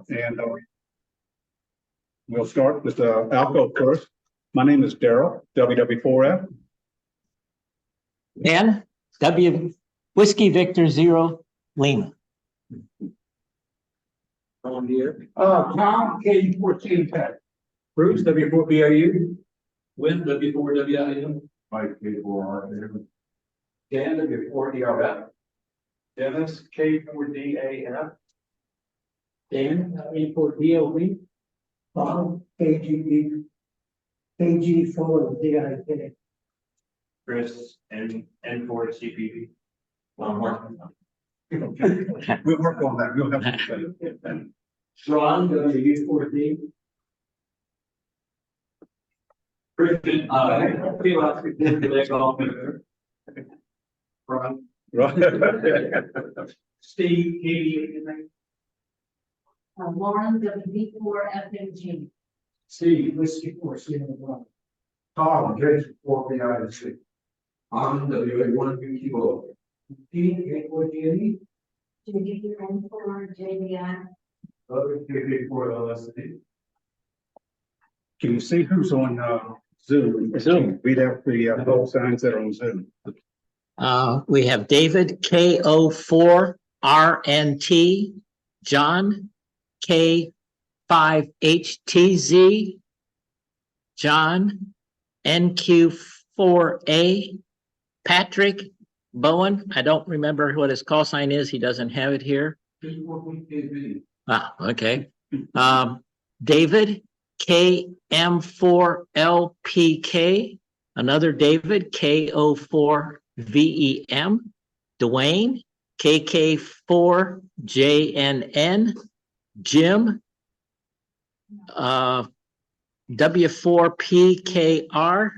And we'll start with Alco first. My name is Daryl, WW4F. Dan, W Whiskey Victor 0 Lima. On here. Tom, K14 Tech. Bruce, W4BAU. Win, W4WIM. Mike, K4R. Dan, W4DRF. Dennis, K4DAF. Dan, A4DOB. Bob, KGB, KG4 DIK. Chris, N4CPB. We'll work on that. We'll have to. Ron, W4D. Christian, I feel like we did the leg off there. Ron. Steve, Katie, Lauren, WB4FMG. Steve, Whiskey 4, Sierra 1. Tom, J4BIC. I'm WA1BQO. Gene, A4GNE. JB4 JBI. WK4LSD. Can you see who's on Zoom? Zoom. Read out the both signs that are on Zoom. We have David K04RNT, John K5HTZ, John NQ4A, Patrick Bowen. I don't remember what his call sign is. He doesn't have it here. Ah, okay. David KM4LPK, another David K04VEM, Dwayne KK4JNN, Jim W4PKR,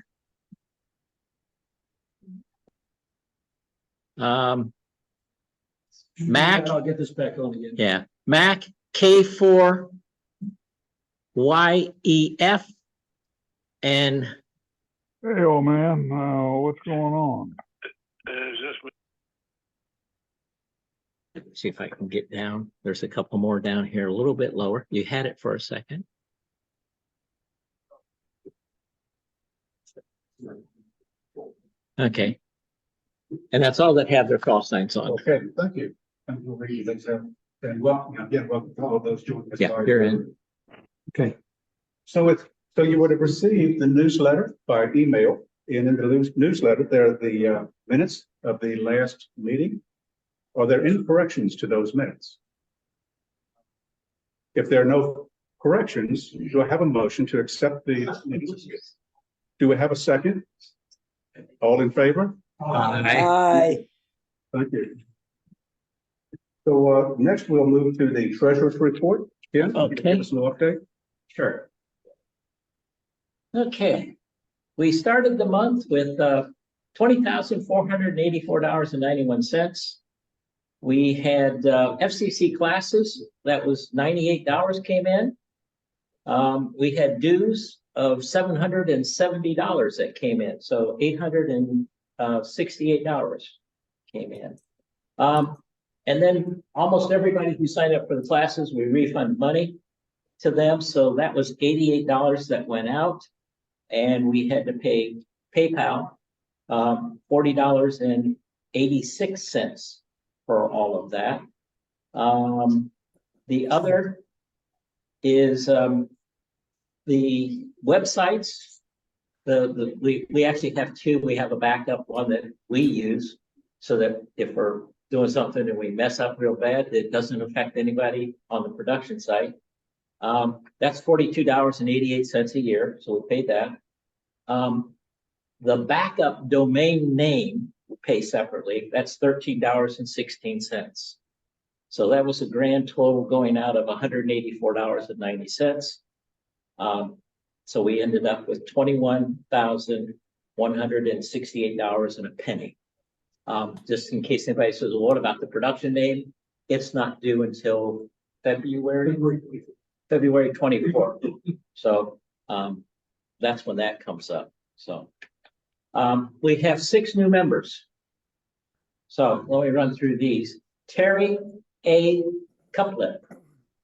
Mac. I'll get this back on again. Yeah, Mac K4YEF, and Hey, old man, what's going on? let's see if I can get down. There's a couple more down here, a little bit lower. You had it for a second. Okay. And that's all that have their call signs on. Okay, thank you. And we'll read these out. And welcome, again, welcome to all of those joining us. Yeah, you're in. Okay. So you would have received the newsletter by email, and in the newsletter, there are the minutes of the last meeting. Are there any corrections to those minutes? If there are no corrections, do I have a motion to accept the minutes? Do we have a second? All in favor? Aye. Thank you. So next we'll move to the treasurer's report. Ken, can you Okay. give us an update? Sure. Okay, we started the month with $20,484.91. We had FCC classes, that was $98 came in. We had dues of $770 that came in, so $868 came in. And then almost everybody who signed up for the classes, we refund money to them, so that was $88 that went out. And we had to pay PayPal $40.86 for all of that. The other is the websites. We actually have two. We have a backup one that we use so that if we're doing something and we mess up real bad, it doesn't affect anybody on the production site. That's $42.88 a year, so we paid that. The backup domain name we pay separately. That's $13.16. So that was a grand total going out of $184.90. So we ended up with $21,168 and a penny. Just in case anybody says, well, what about the production name? It's not due until February 24th. So that's when that comes up. So we have 6 new members. So let me run through these. Terry A. Couplet.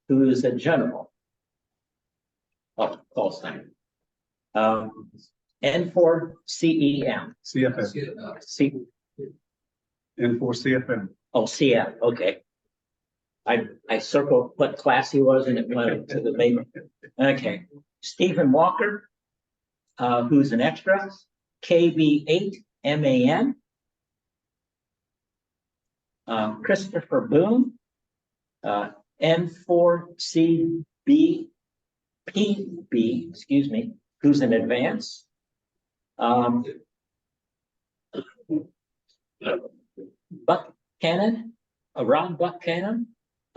who is a general. Oh, call sign. N4CEM. CFM, C, and for CFM. oh, CF, okay. I circled what class he was and it went to the main. Okay, Stephen Walker, who's an extra, KB8MAN. Christopher Boone, N4CBPB, excuse me, who's in advance. Buckhannon, Ron Buckhannon,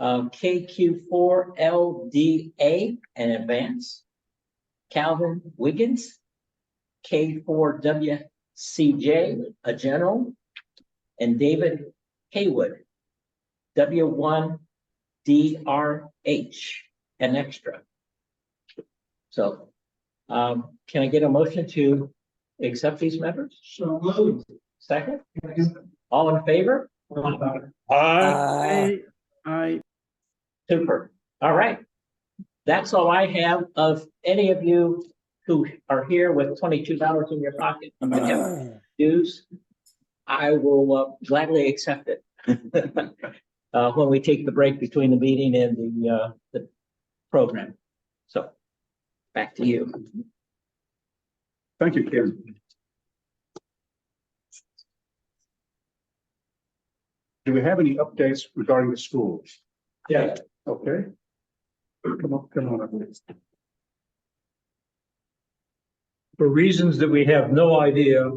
KQ4LDA in advance. Calvin Wiggins, K4WCJ, a general, and David Haywood, W1DRH, an extra. So, can I get a motion to accept these members? So moved. Second? All in favor? Aye. Super. All right. That's all I have. Of any of you who are here with $22 in your pocket and have dues, I will gladly accept it when we take the break between the meeting and the program. So back to you. Thank you, Ken. Do we have any updates regarding the schools? Yeah. Okay. Come on up. For reasons that we have no idea,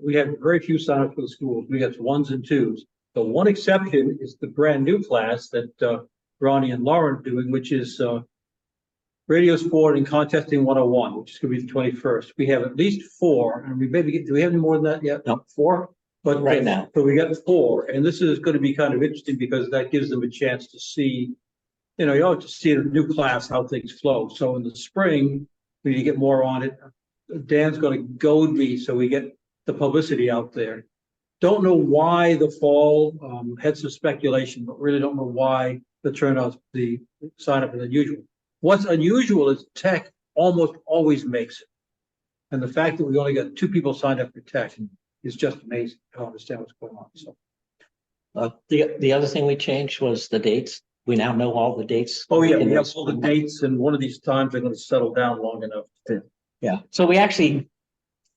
we have very few signups for the schools. We got ones and twos. The one exception is the brand new class that Ronnie and Lauren are doing, which is Radio Sport and Contesting 101, which is going to be the 21st. We have at least 4, and we maybe do we have any more than that yet? No, 4 But right now. So we got 4, and this is going to be kind of interesting because that gives them a chance to see, you ought to see in a new class how things flow. So in the spring, we need to get more on it. Dan's going to goad me so we get the publicity out there. Don't know why the fall, had some speculation, but really don't know why the turnout, the sign up is unusual. What's unusual is tech almost always makes it. And the fact that we only got 2 people signed up for tech is just amazing. I don't understand what's going on. So, The other thing we changed was the dates. We now know all the dates. oh yeah, we have all the dates, and one of these times they're going to settle down long enough. Yeah. So we actually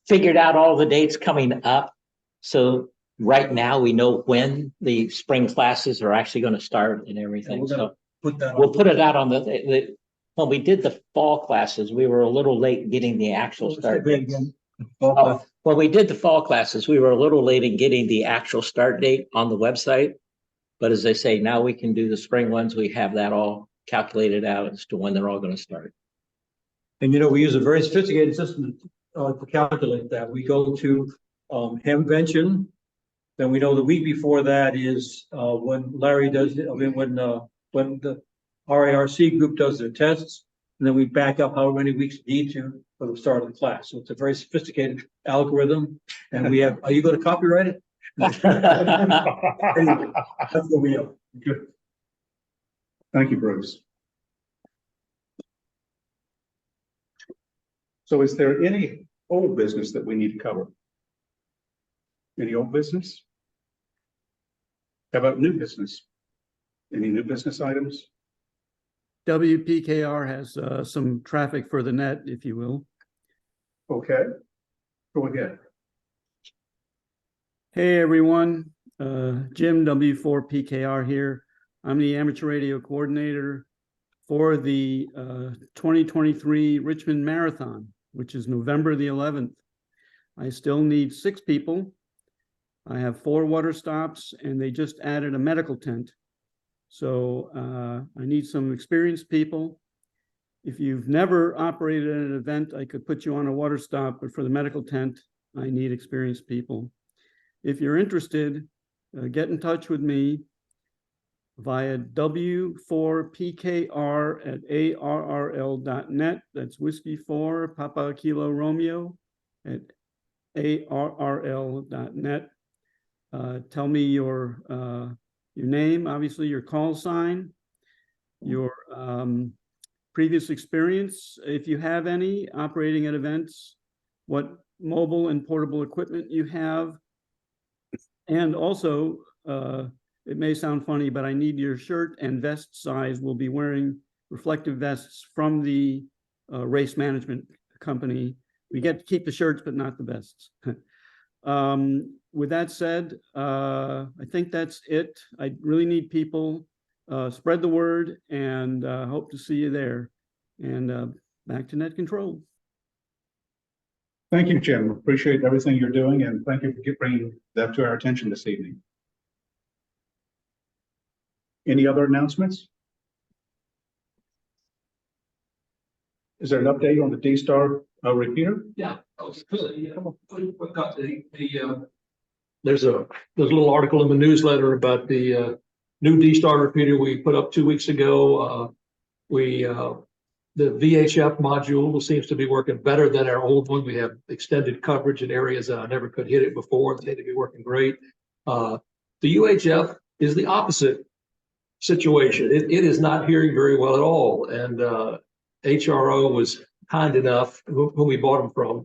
figured out all the dates coming up. So right now we know when the spring classes are actually going to start and everything. We're gonna So put that. we'll put it out on the when we did the fall classes, we were a little late getting the actual start date. Oh, when we did the fall classes, we were a little late in getting the actual start date on the website. But as I say, now we can do the spring ones. We have that all calculated out as to when they're all going to start. And we use a very sophisticated system to calculate that. We go to Hemvention, then we know the week before that is when Larry does it. I mean, when the RARC group does their tests, and then we back up however many weeks we need to for the start of the class. So it's a very sophisticated algorithm, and we have. Are you going to copyright it? Anyway, that's what we are. Good. Thank you, Bruce. So is there any old business that we need to cover? Any old business? How about new business? Any new business items? WPKR has some traffic for the net, if you will. Okay, go ahead. Hey, everyone. Jim, W4PKR here. I'm the amateur radio coordinator for the 2023 Richmond Marathon, which is November the 11th. I still need 6 people. I have 4 water stops, and they just added a medical tent. So I need some experienced people. If you've never operated an event, I could put you on a water stop, but for the medical tent, I need experienced people. If you're interested, get in touch with me via w4pkr@arrl.net. That's Whiskey 4 Papa Kilo Romeo at arrl.net. Tell me your name, obviously your call sign, your previous experience, if you have any, operating at events, what mobile and portable equipment you have. And also, it may sound funny, but I need your shirt and vest size. We'll be wearing reflective vests from the race management company. We get to keep the shirts, but not the vests. With that said, I think that's it. I really need people. Spread the word, and hope to see you there. And back to net control. Thank you, Jim. Appreciate everything you're doing, and thank you for bringing that to our attention this evening. Any other announcements? Is there an update on the D-Star repeater? Yeah, we've got there's a little article in the newsletter about the new D-Star repeater we put up 2 weeks ago. The VHF module seems to be working better than our old one. We have extended coverage in areas that I never could hit it before. They seem to be working great. The UHF is the opposite situation. It is not hearing very well at all. And HRO was kind enough, who we bought them from,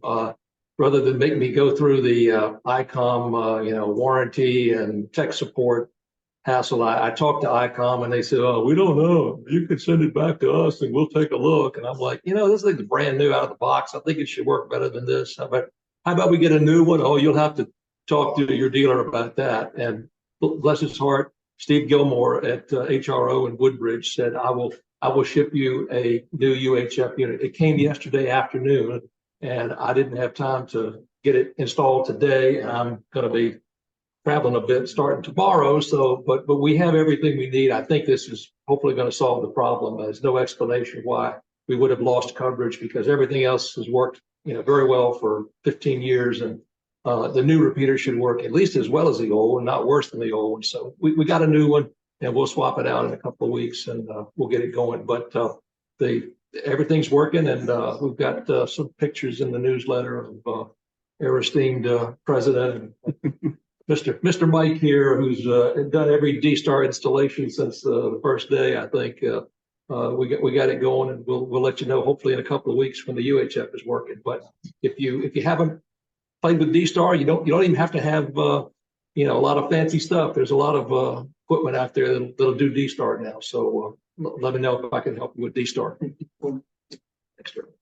rather than make me go through the ICOM, warranty and tech support hassle. I talked to ICOM and they said, "Oh, we don't know. You can send it back to us and we'll take a look." And I'm like, this thing's brand new out of the box. I think it should work better than this. How about we get a new one? Oh, you'll have to talk to your dealer about that. And bless his heart, Steve Gilmore at HRO in Woodbridge said, I will ship you a new UHF unit. It came yesterday afternoon and I didn't have time to get it installed today. And I'm going to be traveling a bit starting tomorrow. So, but we have everything we need. I think this is hopefully going to solve the problem. There's no explanation why we would have lost coverage because everything else has worked, very well for 15 years. And the new repeater should work at least as well as the old one, not worse than the old one. So we got a new one and we'll swap it out in a couple of weeks and we'll get it going. But everything's working and we've got some pictures in the newsletter of our esteemed president and Mr. Mike here, who's done every D-Star installation since the first day. I think we got it going, and we'll let you know hopefully in a couple of weeks when the UHF is working. But if you haven't played with D-Star, you don't even have to have a lot of fancy stuff. There's a lot of equipment out there that'll do D-Star now. So let me know if I can help you with D-Star.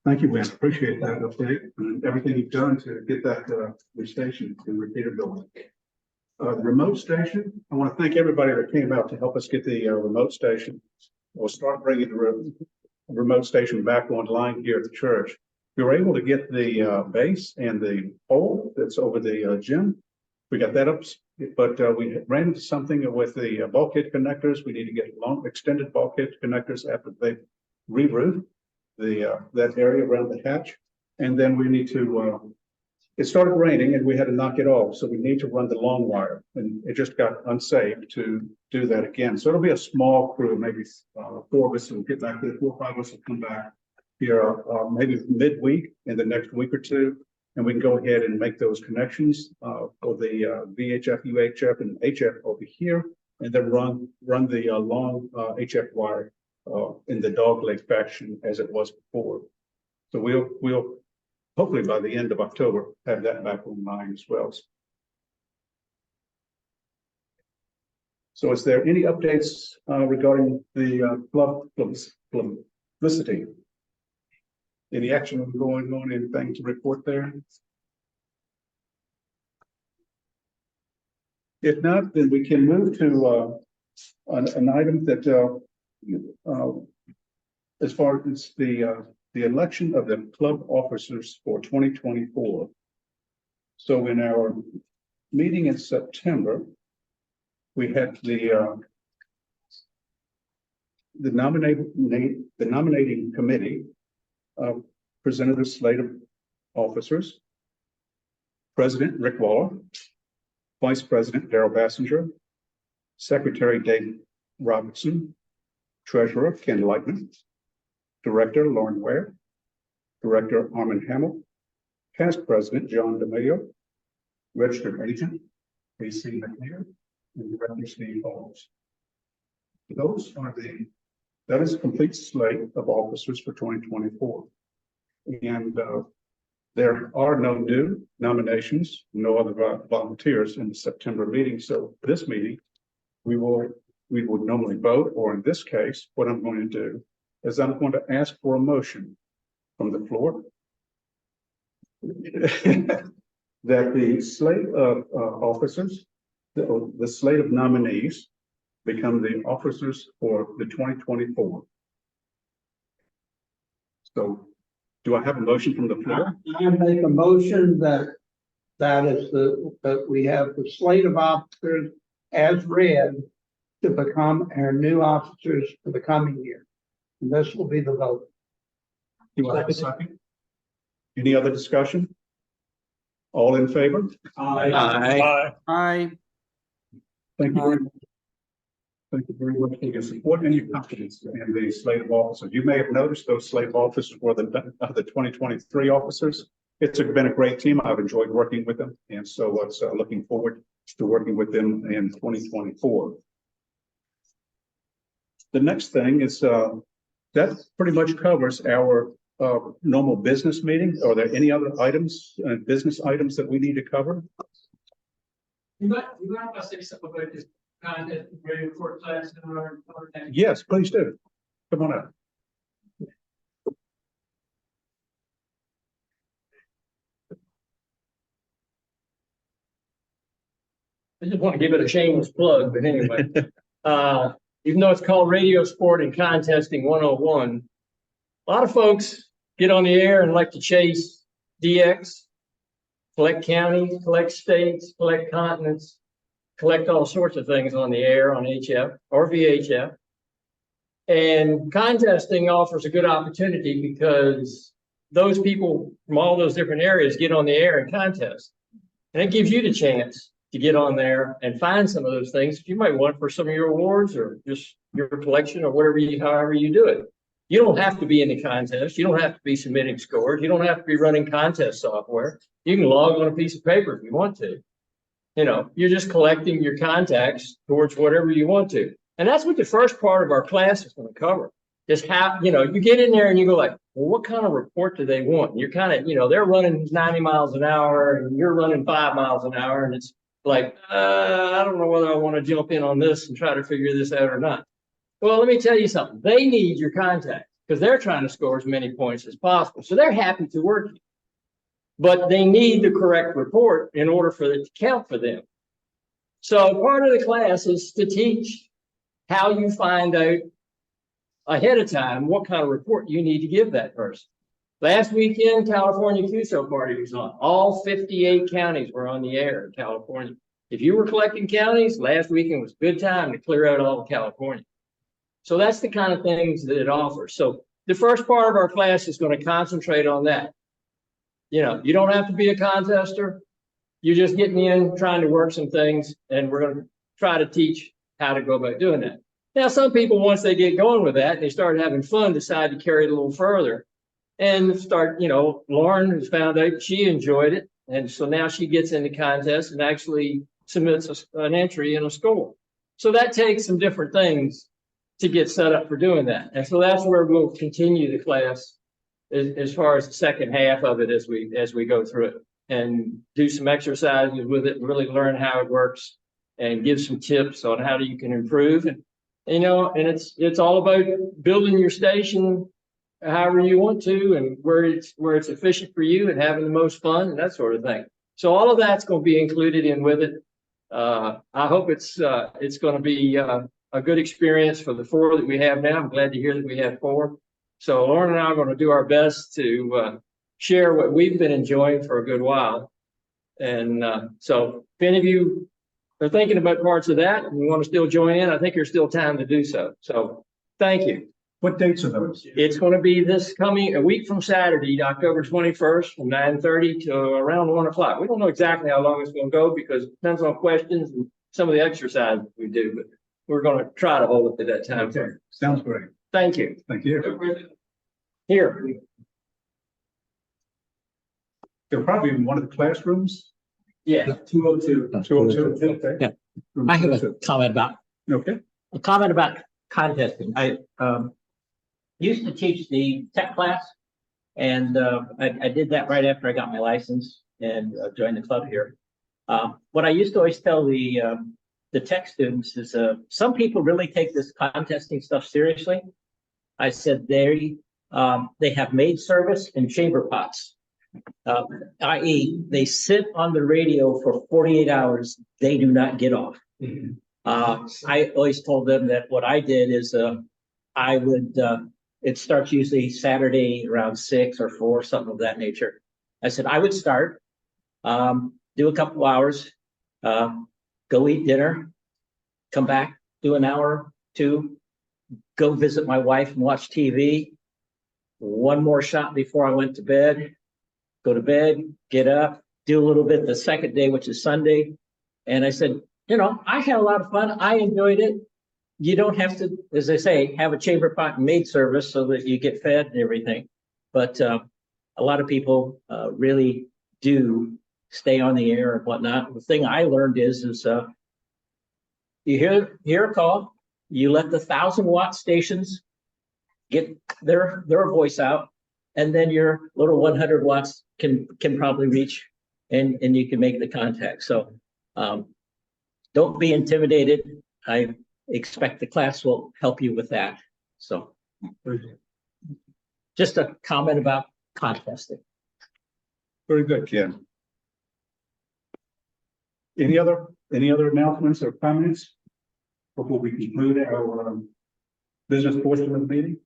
Thank you, Wes. Appreciate that update and everything you've done to get that new station to repeater going. The remote station, I want to thank everybody that came out to help us get the remote station. We'll start bringing the remote station back online here at the church. We were able to get the base and the pole that's over the gym. We got that up, but we ran into something with the bulkhead connectors. We need to get long extended bulkhead connectors after they reroute that area around the hatch. And then we need to it started raining and we had to knock it off. So we need to run the long wire and it just got unsafe to do that again. So it'll be a small crew, maybe 4 of us will get back there, 4 or 5 of us will come back here maybe midweek in the next week or two. And we can go ahead and make those connections for the VHF, UHF, and HF over here, and then run the long HF wire in the dogleg fashion as it was before. So we'll hopefully by the end of October have that back online as well. So is there any updates regarding the publicity? Any action going on, anything to report there? If not, then we can move to an item that as far as the election of the club officers for 2024. So in our meeting in September, we had the nominating committee presented a slate of officers. President Rick Waller, Vice President Darrell Bassinger, Secretary David Robertson, Treasurer Ken Lightman, Director Lauren Ware, Director Armin Hamill, Past President John D'Amelio, Registered Agent AC McNair, and Director Steve Holmes. Those are the That is a complete slate of officers for 2024. And there are no new nominations, no other volunteers in the September meeting. So for this meeting, we would normally vote, or in this case, what I'm going to do is I'm going to ask for a motion from the floor that the slate of officers, the slate of nominees become the officers for the 2024. So do I have a motion from the floor? I make a motion that that we have the slate of officers as read to become our new officers for the coming year. And this will be the vote. Do I have a second? Any other discussion? All in favor? Aye. Aye. Thank you very much. Thank you very much for your support and your confidence in the slate of officers. You may have noticed those slate of officers were the 2023 officers. It's been a great team. I've enjoyed working with them. And so it's looking forward to working with them in 2024. The next thing is that pretty much covers our normal business meeting. Are there any other items, business items that we need to cover? You might say something about this content radio for class in our next. Yes, please do. Come on up. I just want to give it a shameless plug, but anyway. Even though it's called Radio Sport and Contesting 101, a lot of folks get on the air and like to chase DX, collect counties, collect states, collect continents, collect all sorts of things on the air on HF or VHF. And contesting offers a good opportunity because those people from all those different areas get on the air and contest. And it gives you the chance to get on there and find some of those things that you might want for some of your awards or just your collection or whatever however you do it. You don't have to be in the contest. You don't have to be submitting scores. You don't have to be running contest software. You can log on a piece of paper if you want to. You know, you're just collecting your contacts towards whatever you want to. And that's what the first part of our class is going to cover. Just how, you know, you get in there and you go like, well, what kind of report do they want? And you're kind of, you know, they're running 90 miles an hour and you're running 5 miles an hour. And it's like, I don't know whether I want to jump in on this and try to figure this out or not. Well, let me tell you something. They need your contact because they're trying to score as many points as possible. So they're happy to work you. But they need the correct report in order for it to count for them. So part of the class is to teach how you find out ahead of time what kind of report you need to give that person. Last weekend, California QSO party was on. All 58 counties were on the air in California. If you were collecting counties, last weekend was a good time to clear out all of California. So that's the kind of things that it offers. So the first part of our class is going to concentrate on that. You know, you don't have to be a contester. You're just getting in, trying to work some things, and we're going to try to teach how to go about doing that. Now, some people, once they get going with that, they start having fun, decide to carry it a little further and start, you know, Lauren has found out she enjoyed it. And so now she gets into contests and actually submits an entry and a score. So that takes some different things to get set up for doing that. And so that's where we'll continue the class as far as the second half of it as we go through it and do some exercises with it, really learn how it works and give some tips on how you can improve. And, you know, and it's all about building your station however you want to and where it's efficient for you and having the most fun and that sort of thing. So all of that's going to be included in with it. I hope it's going to be a good experience for the 4 that we have now. I'm glad to hear that we have 4. So Lauren and I are going to do our best to share what we've been enjoying for a good while. And so if any of you are thinking about parts of that and you want to still join in, I think there's still time to do so. So thank you. What dates are those? It's going to be this coming a week from Saturday, October 21st from 9:30 to around 1 o'clock. We don't know exactly how long it's going to go because it depends on questions and some of the exercises we do, but we're going to try to hold it to that time. Okay. Sounds great. Thank you. Thank you. Here. They're probably in one of the classrooms. Yeah. 202. 202. Okay. Yeah. I have a comment about Okay. contesting. I used to teach the tech class, and I did that right after I got my license and joined the club here. What I used to always tell the tech students is some people really take this contesting stuff seriously. I said they have maid service and chamber pots, i.e. they sit on the radio for 48 hours. They do not get off. I always told them that what I did is I would, it starts usually Saturday around 6 or 4, something of that nature. I said I would start, do a couple hours, go eat dinner, come back, do an hour, 2, go visit my wife and watch TV. One more shot before I went to bed, go to bed, get up, do a little bit the second day, which is Sunday. And I said, you know, I had a lot of fun. I enjoyed it. You don't have to, as I say, have a chamber pot and maid service so that you get fed and everything. But a lot of people really do stay on the air and whatnot. The thing I learned is you hear a call, you let the 1,000-watt stations get their voice out, and then your little 100 watts can probably reach, and you can make the contact. So don't be intimidated. I expect the class will help you with that. So just a comment about contesting. Very good, Ken. Any other announcements or comments before we conclude our business portion of the meeting?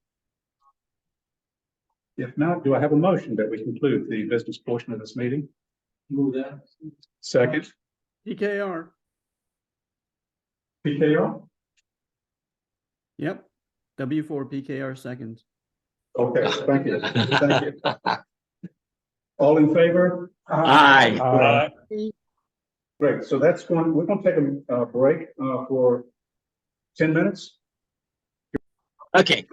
If not, do I have a motion that we conclude the business portion of this meeting? Move that. Second, PKR. PKR? Yep. W4 PKR seconds. Okay, thank you. Thank you. All in favor? Aye. Great, so that's we're going to take a break for 10 minutes. Okay.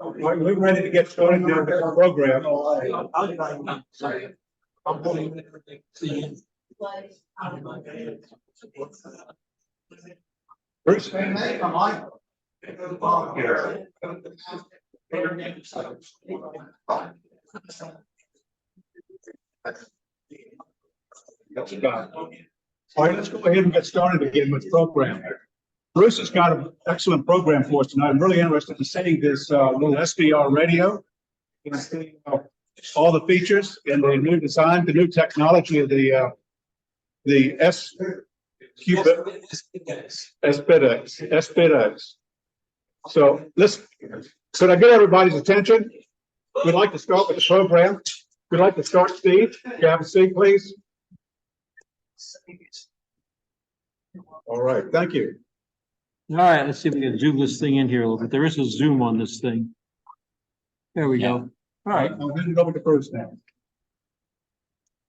We're ready to get started now with our program. Sorry. Like, Bruce? All right, let's go ahead and get started again with the program. Bruce has got an excellent program for us tonight. I'm really interested in seeing this little SBR radio. You can see all the features and the new design, the new technology of the sBitX. So could I get everybody's attention? We'd like to start with the program. We'd like to start, Steve. Can you have a seat, please? All right, thank you. All right, let's see if we can zoom this thing in here a little bit. There is a zoom on this thing. There we go. All right. I'll hand it over to Bruce now.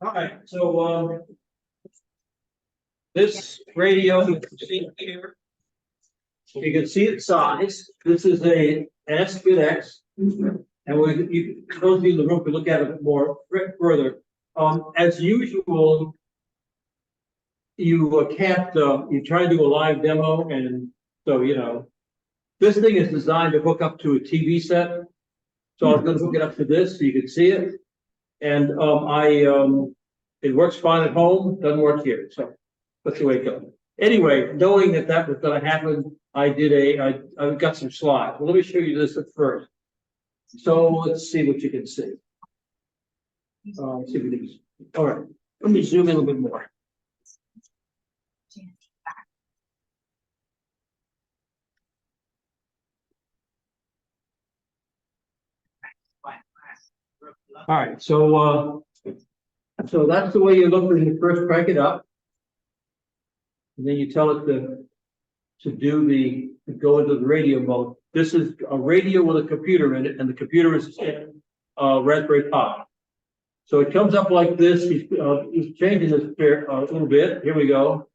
All right, so this radio, you can see here, you can see its size. This is a sBitX, and those of you in the room can look at it more further. As usual, you can't. You try to do a live demo, and so this thing is designed to hook up to a TV set. So I'm going to hook it up to this so you can see it, and it works fine at home. Doesn't work here. So that's the way it goes. Anyway, knowing that was going to happen, I got some slides. Well, let me show you this at first. So let's see what you can see. Let's see if we can. All right, let me zoom in a little bit more. All right, so that's the way you look when you first crank it up, and then you tell it to go into the radio mode. This is a radio with a computer in it, and the computer is in Raspberry Pi. So it comes up like this. He's changing this a little bit. Here we go.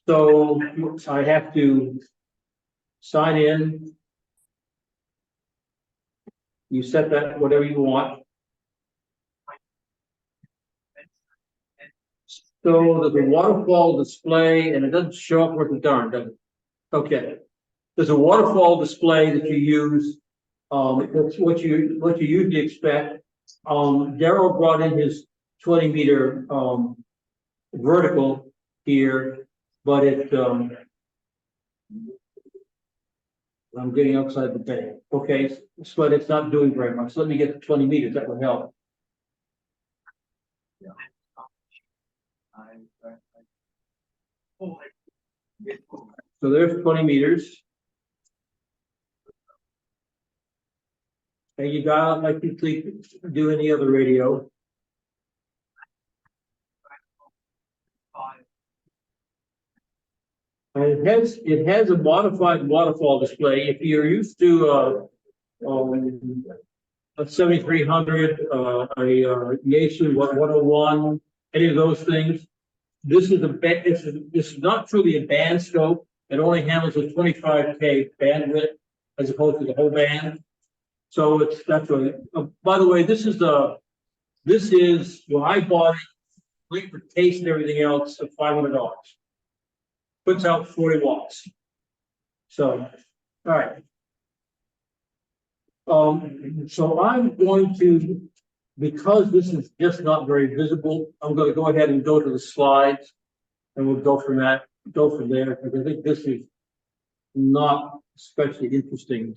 So I have to sign in. You set that whatever you want. So there's a waterfall display, and it doesn't show up worth a darn, does it? Okay. There's a waterfall display that you use. That's what you usually expect. Daryl brought in his 20-meter vertical here, but I'm getting outside the bay. Okay, but it's not doing very much. Let me get to 20 meters. That would help. So there's 20 meters. And you dial it like you do any other radio. And it has a modified waterfall display. If you're used to a 7300, a Yaesu 101, any of those things, this is not truly a band scope. It only handles a 25K bandwidth as opposed to the whole band. So that's really. By the way, this is when I bought it, complete for case and everything else, of $500. Puts out 40 watts. So, all right. So I'm going to, because this is just not very visible, I'm going to go ahead and go to the slides, and we'll go from there, because I think this is not especially interesting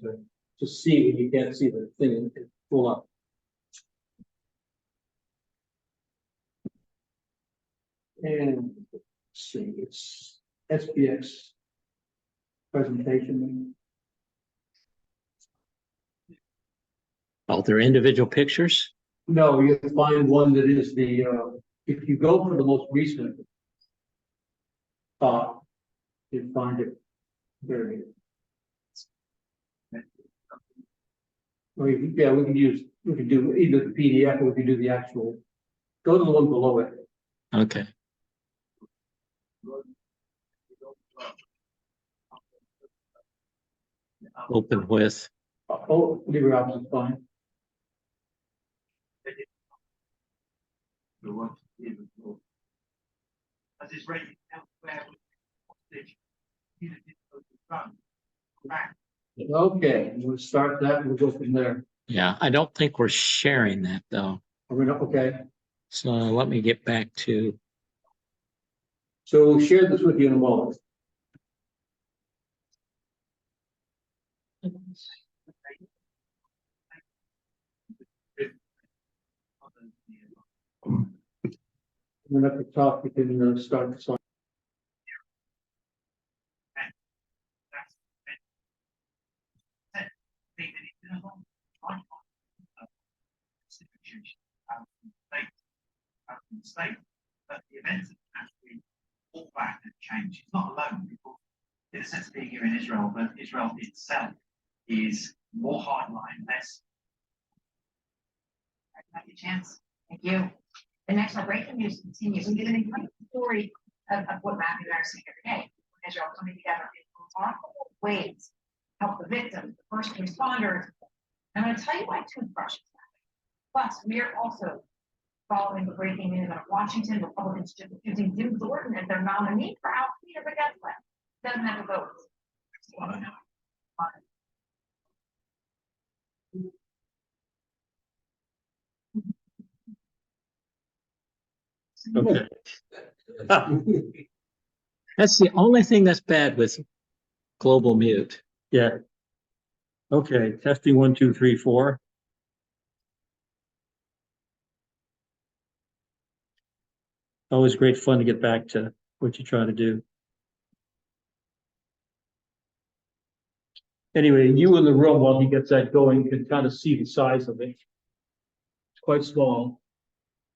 to see when you can't see the thing full up. And let's see, it's sBitX presentation. Oh, they're individual pictures? No, you find one that is if you go for the most recent, you find it very. Yeah, we can do either the PDF or we can do the actual. Go to the one below it. Okay. Open with. Oh, LibreOffice is fine. Okay, we'll start that and we'll go from there. Yeah, I don't think we're sharing that though. Are we not okay? So let me get back to. So we'll share this with you in a moment. And then at the top, you can start the slide. But the events have actually pulled back and changed. It's not alone because it says to be here in Israel, but Israel itself is more hardline, less. Have your chance. Thank you. The national breaking news continues. We get an incredible story of what Matthew and I are seeing every day. Israel coming together in remarkable ways, help the victims, the first responders. I'm going to tell you why toothbrushes happen. Plus, we are also following the breaking news out of Washington. Republicans choosing Jim Jordan as their nominee for House Leader, but guess what? Doesn't have a vote. Okay. That's the only thing that's bad with global mute. Yeah. Okay, testing 1, 2, 3, 4. Always great fun to get back to what you're trying to do. Anyway, you in the room while he gets that going can kind of see the size of it. It's quite small.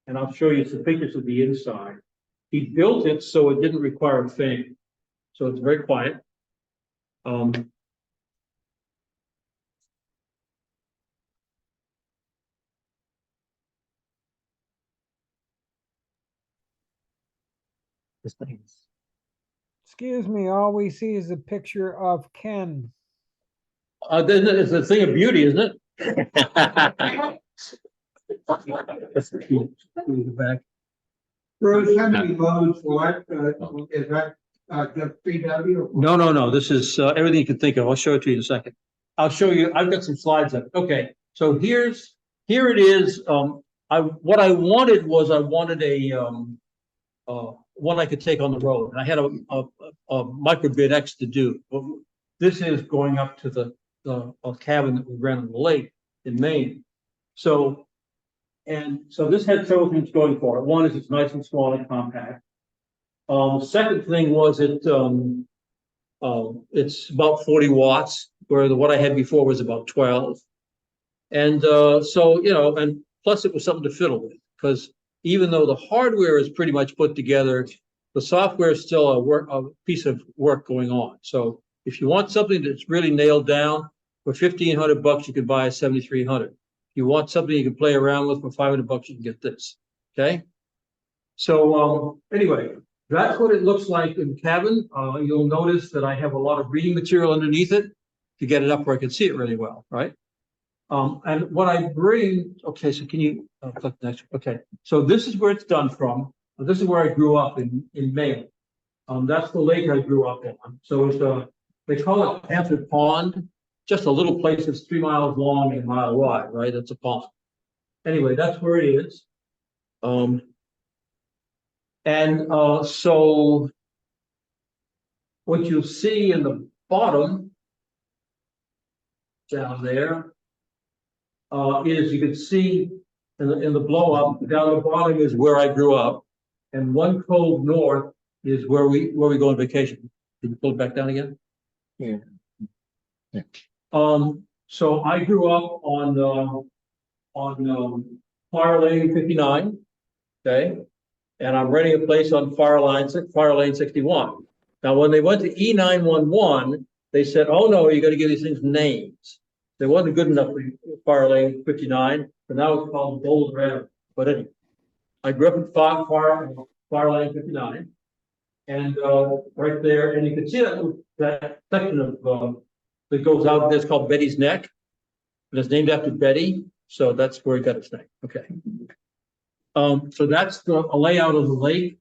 And I'll show you some pictures of the inside. He built it so it didn't require a fan. So it's very quiet. This thing is. Excuse me, all we see is a picture of Ken. It's a thing of beauty, isn't it? That's the key. Back. Bruce, how many modes will that, is that Just VW? No. This is everything you can think of. I'll show it to you in a second. I'll show you. I've got some slides up. Okay, so here it is. What I wanted was I wanted a one I could take on the road. And I had a micro BitX to do. This is going up to the cabin that we ran on the lake in Maine. So this had several things going for it. One is it's nice and small and compact. Second thing was it's about 40 watts, where what I had before was about 12. And so, you know, and plus it was something to fiddle with, because even though the hardware is pretty much put together, the software is still a piece of work going on. So if you want something that's really nailed down, for $1,500 you could buy a 7300. If you want something you can play around with for $500, you can get this. Okay. So anyway, that's what it looks like in the cabin. You'll notice that I have a lot of reading material underneath it to get it up where I can see it really well, right? And what I bring, okay, so can you click next? Okay, so this is where it's done from. This is where I grew up in Maine. That's the lake I grew up on. So it's they call it Panther Pond, just a little place that's 3 miles long and a mile wide, right? That's a pond. Anyway, that's where it is. So what you'll see in the bottom down there is you can see in the blow up down the bottom is where I grew up, and one cove north is where we go on vacation. Can you pull it back down again? Yeah. So I grew up on Fire Lane 59, okay, and I'm renting a place on Fire Lane 61. Now, when they went to E911, they said, "Oh no, you got to give these things names." They wasn't good enough for Fire Lane 59, so now it's called Gold Red. But anyway, I grew up in Fire Lane 59, and right there, and you can see that section of that goes out there. It's called Betty's Neck, and it's named after Betty, so that's where he got his name. Okay. So that's a layout of the lake.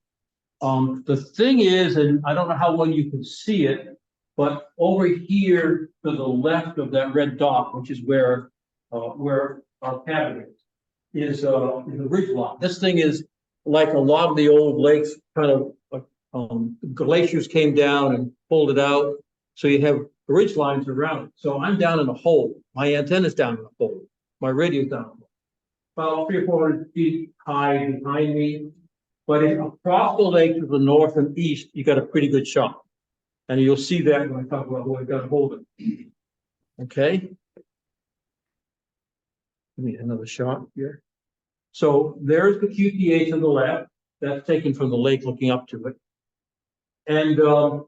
The thing is, and I don't know how well you can see it, but over here to the left of that red dot, which is where our cabin is a ridge line. This thing is like a lot of the old lakes, kind of like glaciers came down and pulled it out. So you have ridge lines around it. So I'm down in a hole. My antenna's down in a hole. My radio's down in a hole. About 300 or 400 feet high behind me. But across the lake to the north and east, you got a pretty good shot. And you'll see that when I talk about what I got to hold it. Okay. Give me another shot here. So there's the QTH on the left. That's taken from the lake looking up to it. And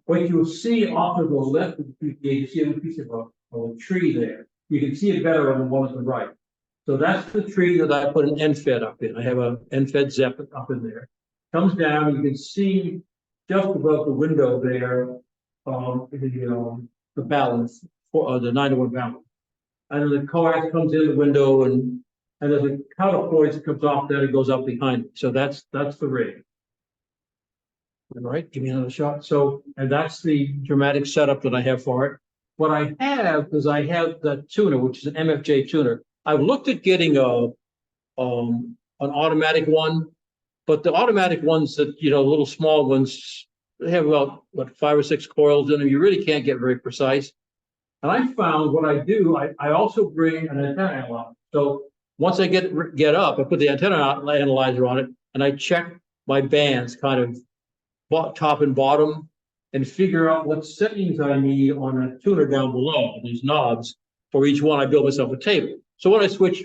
what you'll see off of the left of the QTH, you see a piece of a tree there. You can see it better on the one on the right. So that's the tree that I put an NFED up in. I have an NFED ZEP up in there. Comes down, you can see just above the window there, the balance, for the 9-to-1 balance. And then the coax comes in the window, and there's a counterpoise that comes off that, it goes up behind it. So that's the rig. All right, give me another shot. So, and that's the dramatic setup that I have for it. What I have is I have the tuner, which is an MFJ tuner. I've looked at getting an automatic one, but the automatic ones that, you know, little small ones, they have about, what, 5 or 6 coils in them. You really can't get very precise. And I found what I do, I also bring an antenna analyzer. So once I get up, I put the antenna analyzer on it, and I check my bands kind of top and bottom and figure out what settings I need on a tuner down below. These knobs for each one, I build myself a table. So when I switch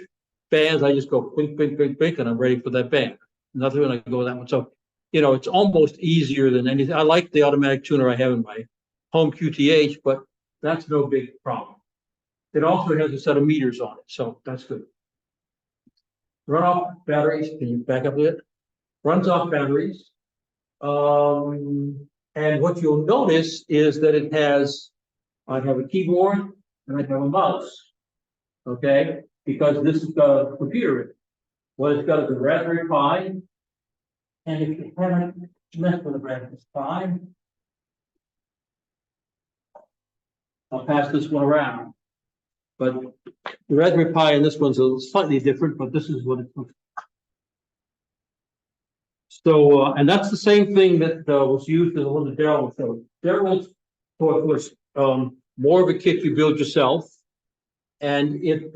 bands, I just go blink, blink, blink, blink, and I'm ready for that band. Nothing when I go with that one. So, you know, it's almost easier than anything. I like the automatic tuner I have in my home QTH, but that's no big problem. It also has a set of meters on it, so that's good. Runoff batteries, can you back up a bit? Runs off batteries. And what you'll notice is that it has, I have a keyboard and I have a mouse, okay? Because this is the computer. What it's got is a Raspberry Pi. And if you haven't messed with a Raspberry Pi, I'll pass this one around. But the Raspberry Pi and this one's slightly different, but this is what it looks like. So, and that's the same thing that was used in the one that Daryl showed. Daryl's was more of a kit you build yourself, and it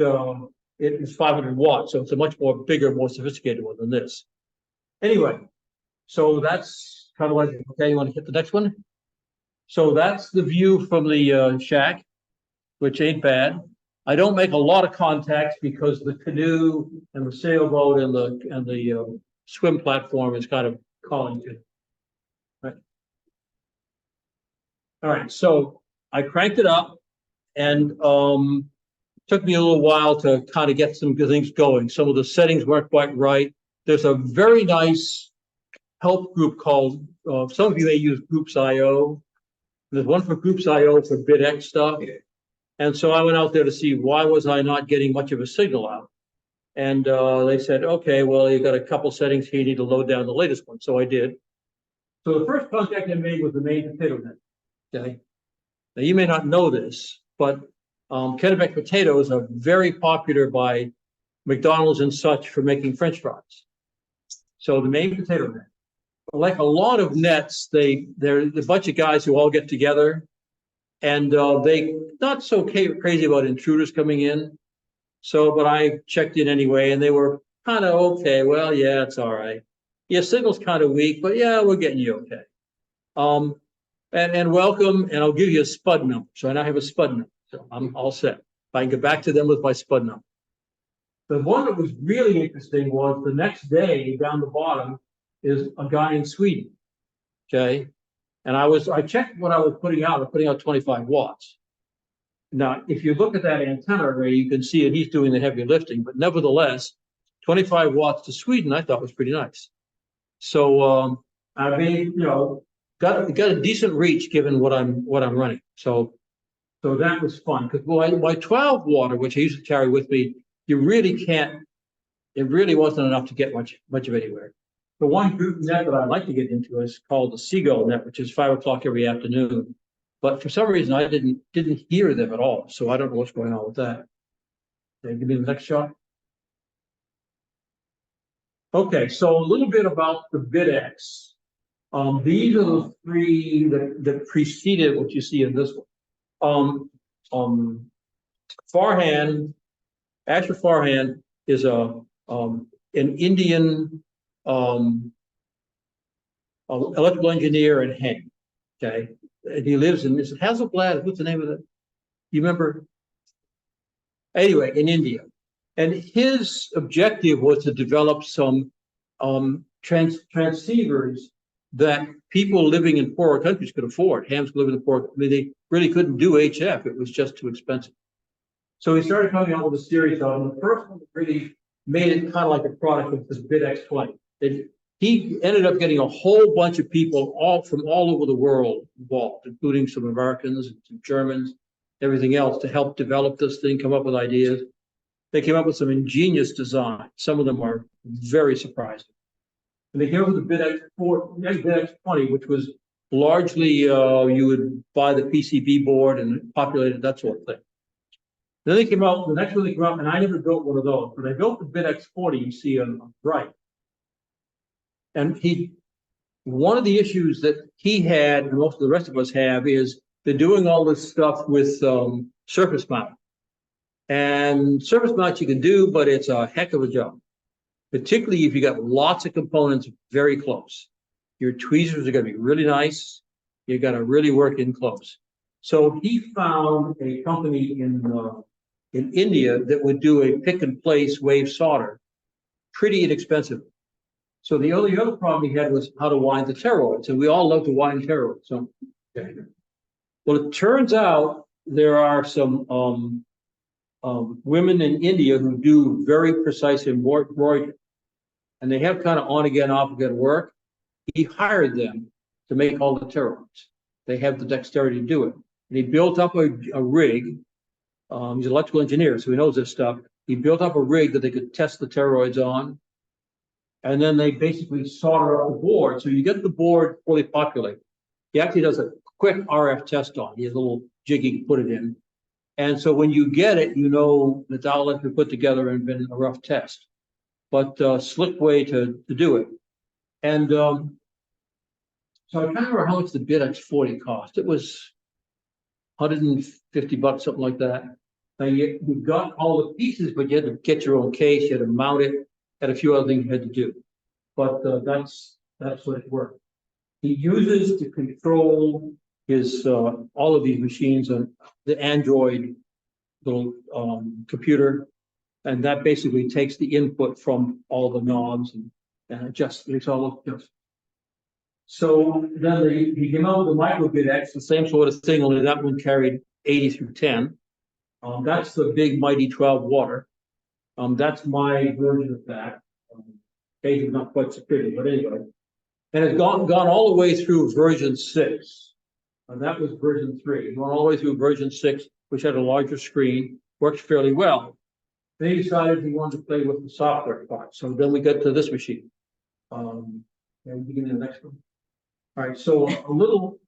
is 500 watts, so it's a much more bigger, more sophisticated one than this. Anyway, so that's kind of like, okay, you want to hit the next one? So that's the view from the shack, which ain't bad. I don't make a lot of contacts because the canoe and the sailboat and the swim platform is kind of calling to. Right. All right, so I cranked it up, and took me a little while to kind of get some good things going. Some of the settings weren't quite right. There's a very nice help group called, some of you may use Groups.io. There's one for Groups.io for sBitX stuff. And so I went out there to see why was I not getting much of a signal out. And they said, okay, well, you got a couple settings here, you need to load down the latest one. So I did. So the first contact I made was the main potato net. Okay. Now you may not know this, but Kennebec potatoes are very popular by McDonald's and such for making French fries. So the main potato net, like a lot of nets, they're a bunch of guys who all get together, and they not so crazy about intruders coming in. So, but I checked in anyway, and they were kind of okay. Well, yeah, it's all right. Yeah, signal's kind of weak, but yeah, we're getting you okay. And welcome, and I'll give you a SPUD number. So I now have a SPUD number. So I'm all set. If I can get back to them with my SPUD number. The one that was really interesting was the next day down the bottom is a guy in Sweden. Okay. And I checked what I was putting out. I was putting out 25 watts. Now, if you look at that antenna array, you can see that he's doing the heavy lifting, but nevertheless, 25 watts to Sweden, I thought was pretty nice. So I mean, got a decent reach given what I'm running. So that was fun, because my 12 water, which I used to carry with me, you really can't. It really wasn't enough to get much of anywhere. The one group net that I'd like to get into is called the Seagull net, which is 5 o'clock every afternoon. But for some reason, I didn't hear them at all, so I don't know what's going on with that. Okay, give me the next shot. Okay, so a little bit about the sBitX. These are the three that preceded what you see in this one. Farhan, Asher Farhan is an Indian electrical engineer in Heng. Okay, and he lives in, is it Hasselblad? What's the name of it? You remember? Anyway, in India, and his objective was to develop some transceivers that people living in poorer countries could afford. Hams living in poor, I mean, they really couldn't do HF. It was just too expensive. So he started coming out with a series of them. The first one really made it kind of like a product of this sBitX 20. He ended up getting a whole bunch of people from all over the world involved, including some Americans and some Germans, everything else, to help develop this thing, come up with ideas. They came up with some ingenious designs. Some of them are very surprising. And they came up with the sBitX 20, which was largely you would buy the PCB board and populate it, that sort of thing. Then they came out, the next one they came out, and I never built one of those, but I built the sBitX 40 you see on the right. And one of the issues that he had, and most of the rest of us have, is they're doing all this stuff with surface mount. And surface mount you can do, but it's a heck of a job, particularly if you got lots of components very close. Your tweezers are going to be really nice. You got to really work in close. So he found a company in India that would do a pick and place wave solder, pretty inexpensive. So the only other problem he had was how to wind the toroids, and we all love to wind toroids. So, okay. Well, it turns out there are some women in India who do very precise embroidery, and they have kind of on again, off again work. He hired them to make all the toroids. They have the dexterity to do it. And he built up a rig. He's an electrical engineer, so he knows this stuff. He built up a rig that they could test the toroids on. And then they basically solder up the board. So you get the board fully populated. He actually does a quick RF test on. He has a little jig you can put it in. And so when you get it, you know the dial has been put together and been a rough test, but slick way to do it. And so I can't remember how much the BitX 40 cost. It was $150, something like that. And you got all the pieces, but you had to get your own case, you had to mount it, had a few other things you had to do. But that's what it worked. He uses to control his all of these machines on the Android little computer, and that basically takes the input from all the knobs and adjusts. It's all just. So then he came out with the micro BitX, the same sort of thing, only that one carried 80 through 10. That's the big mighty 12 water. That's my version of that. Page is not quite so pretty, but anyway. And it's gone all the way through version 6. And that was version 3. Gone all the way through version 6, which had a larger screen, worked fairly well. Then he decided he wanted to play with the software part. So then we got to this machine. And begin the next one. All right, so a little,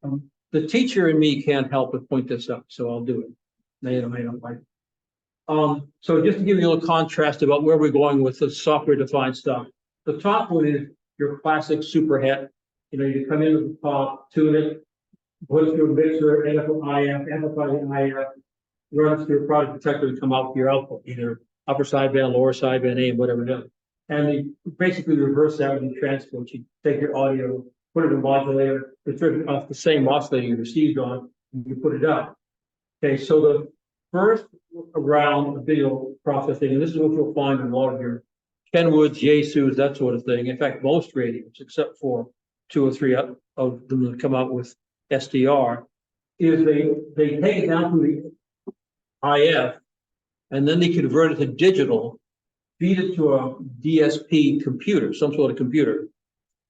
the teacher in me can't help but point this up, so I'll do it. They don't like it. So just to give you a little contrast about where we're going with the software-defined stuff. The top one is your classic superhet. You know, you come in with the top, tune it, put it through a mixer, IF, amplify the IF, run it through a product detector to come out with your output, either upper sideband, lower sideband, A, whatever it is. And they basically reverse that with transport. You take your audio, put it in a modulator, it's written off the same oscillator you received on, and you put it out. Okay, so the first round of video processing, and this is what you'll find in a lot of your Kenwoods, Yaesus, that sort of thing. In fact, most radios, except for 2 or 3 of them that come out with SDR, is they take it down to the IF, and then they convert it to digital, feed it to a DSP computer, some sort of computer,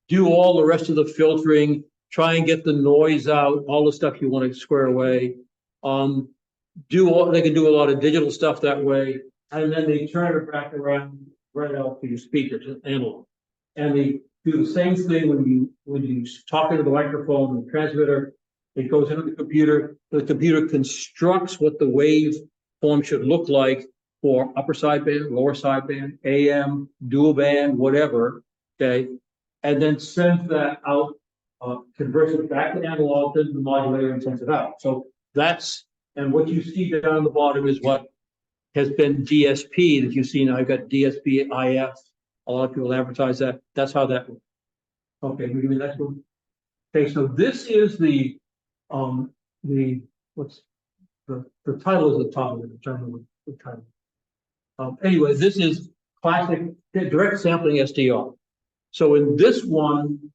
do all the rest of the filtering, try and get the noise out, all the stuff you want to square away. They can do a lot of digital stuff that way, and then they turn it back around right out to your speakers, analog. And they do the same thing when you talk into the microphone and the transmitter. It goes into the computer. The computer constructs what the wave form should look like for upper sideband, lower sideband, AM, dual band, whatever. Okay, and then sends that out, converts it back to analog, to the modulator, and sends it out. So that's, and what you see down the bottom is what has been DSP that you see now. I've got DSP IF. A lot of people advertise that. That's how that works. Okay, we give me the next one. Okay, so this is the what's the title is the top of it. The title. Anyway, this is classic direct sampling SDR. So in this one,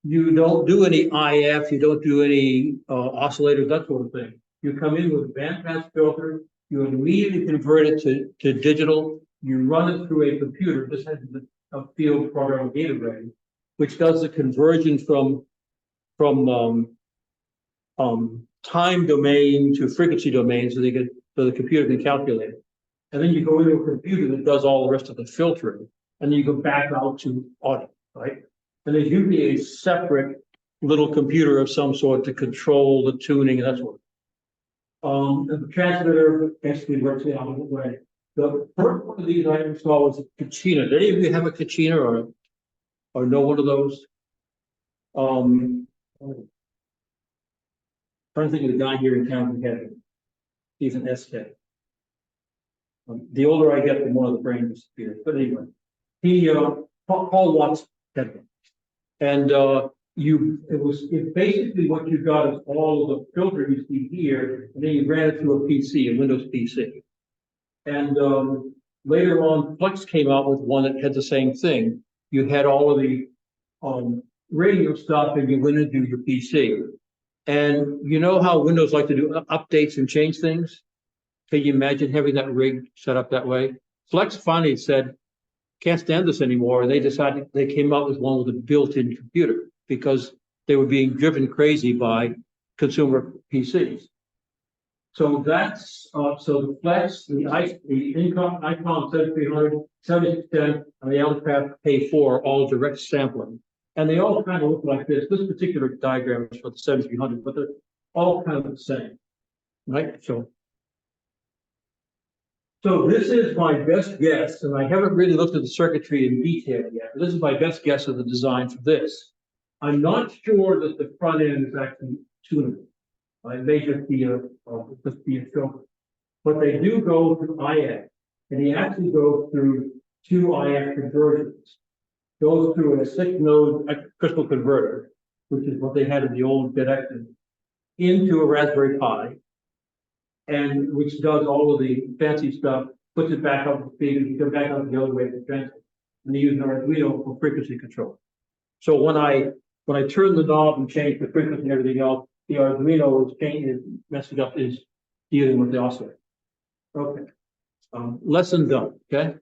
you don't do any IF, you don't do any oscillators, that sort of thing. You come in with a bandpass filter, you immediately convert it to digital, you run it through a computer. This has a field program gate array, which does the conversion from time domain to frequency domain, so the computer can calculate it. And then you go into a computer that does all the rest of the filtering, and then you go back out to audio, right? And there's usually a separate little computer of some sort to control the tuning and that sort of thing. And the transmitter basically works the opposite way. The first one of these I installed was a Kachina. Did any of you have a Kachina or know one of those? Trying to think of the guy here in town who had it. He's an SK. The older I get, the more the brain disappears. But anyway, Paul Watts had one. And it's basically what you got is all of the filter you see here, and then you ran it through a PC, a Windows PC. And later on, Flex came out with one that had the same thing. You had all of the radio stuff, and you went into your PC. And you know how Windows like to do updates and change things? Can you imagine having that rig set up that way? Flex finally said, can't stand this anymore. They decided, they came out with one with a built-in computer because they were being driven crazy by consumer PCs. So that's, so the Flex, the Icon 7300, 7610, and the LPAP K4 are all direct sampling. And they all kind of look like this. This particular diagram is for the 7300, but they're all kind of the same. right? So this is my best guess, and I haven't really looked at the circuitry in detail yet. This is my best guess of the design for this. I'm not sure that the front end is actually tunable. It may just be a filter. But they do go through IF, and he actually goes through 2 IF conversions. Goes through a 6-node crystal converter, which is what they had in the old sBitX, into a Raspberry Pi, and which does all of the fancy stuff, puts it back up to speed, and you go back up the other way to transfer. And they use an Arduino for frequency control. So when I turn the knob and change the frequency and everything else, the Arduino is messing up, is dealing with the oscillator. Okay. Lesson done. Okay.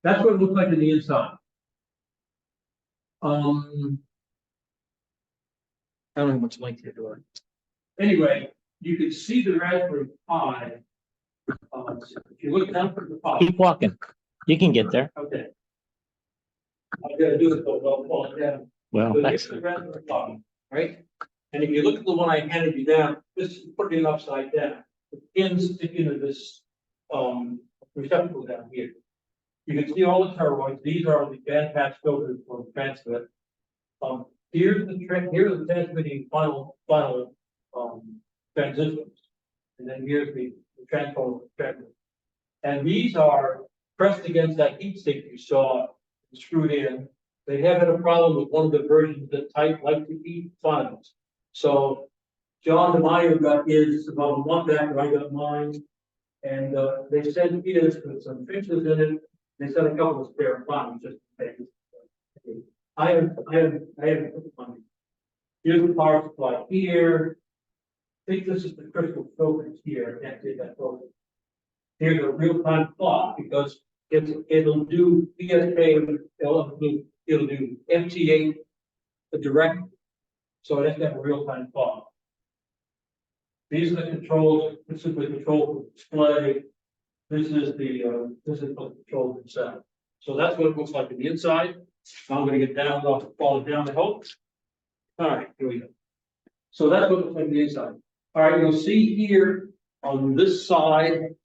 That's what it looks like in the inside. I don't know how much light here, do I? Anyway, you can see the Raspberry Pi. If you look down from the top. Keep walking. You can get there. Okay. I gotta do it though, I'll fall down. Well, So that's, here's the Raspberry Pi, right? And if you look at the one I handed you down, this is putting it upside down. The pins stick into this receptacle down here. You can see all the toroids. These are the bandpass filters for the transmit. Here's the transmitting final transistors, and then here's the transformer transmitter. And these are pressed against that heat sink you saw screwed in. They have had a problem with one of the versions that type like to eat files. So John DeMeyer got his about a month after I got mine, and they sent his with some fixes in it. They sent a couple of spare files just in case. I have money. Here's the power supply here. I think this is the crystal filters here. I can't see that filter. Here's a real-time clock because it'll do PSK, it'll do MT8, the direct, so it has to have a real-time clock. These are the controls. This is the control for the display. This is the control itself. So that's what it looks like on the inside. I'm going to get down, fall down, I hope. All right, here we go. So that's what it looks like on the inside. All right, you'll see here on this side,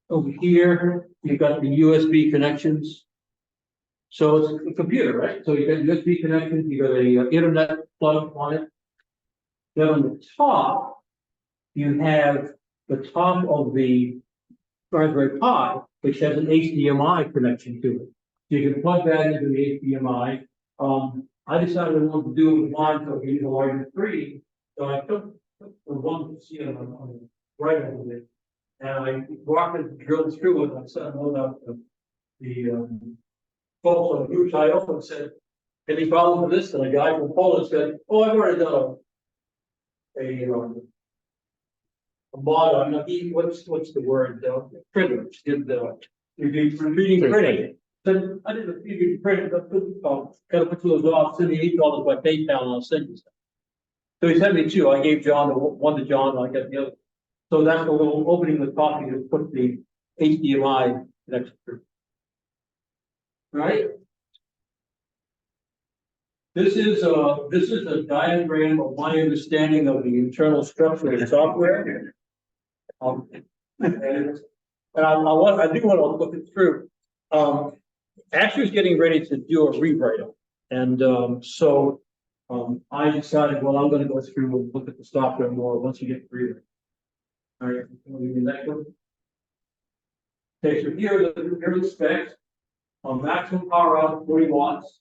over here, you've got the USB connections. So it's a computer, right? So you got USB connections, you got a internet plug on it. Then on the top, you have the top of the Raspberry Pi, which has an HDMI connection to it. So you can plug that into the HDMI. I decided I wanted to do it with mine, so I use a larger screen. So I took the one to see it on the right over there, and I walked it, drilled through it, and I set them out the folks on the group side also said, any problem with this? And a guy from Poland said, oh, I've already done a mod on what's the word? Printer. Did the 3D printing. Then I did a 3D print. Got to put those off. Send me $8 by PayPal, and I'll send you stuff. So he sent me 2. I gave John one to John, and I got the other. So that's a little opening the top. You just put the HDMI connection through. Right. This is a diagram of my understanding of the internal structure of the software. And I do want to look it through. Asher's getting ready to do a rewrite, and I decided, well, I'm going to go through and look at the software more once you get through it. All right, okay, so here are the specs. Maximum power out 40 watts.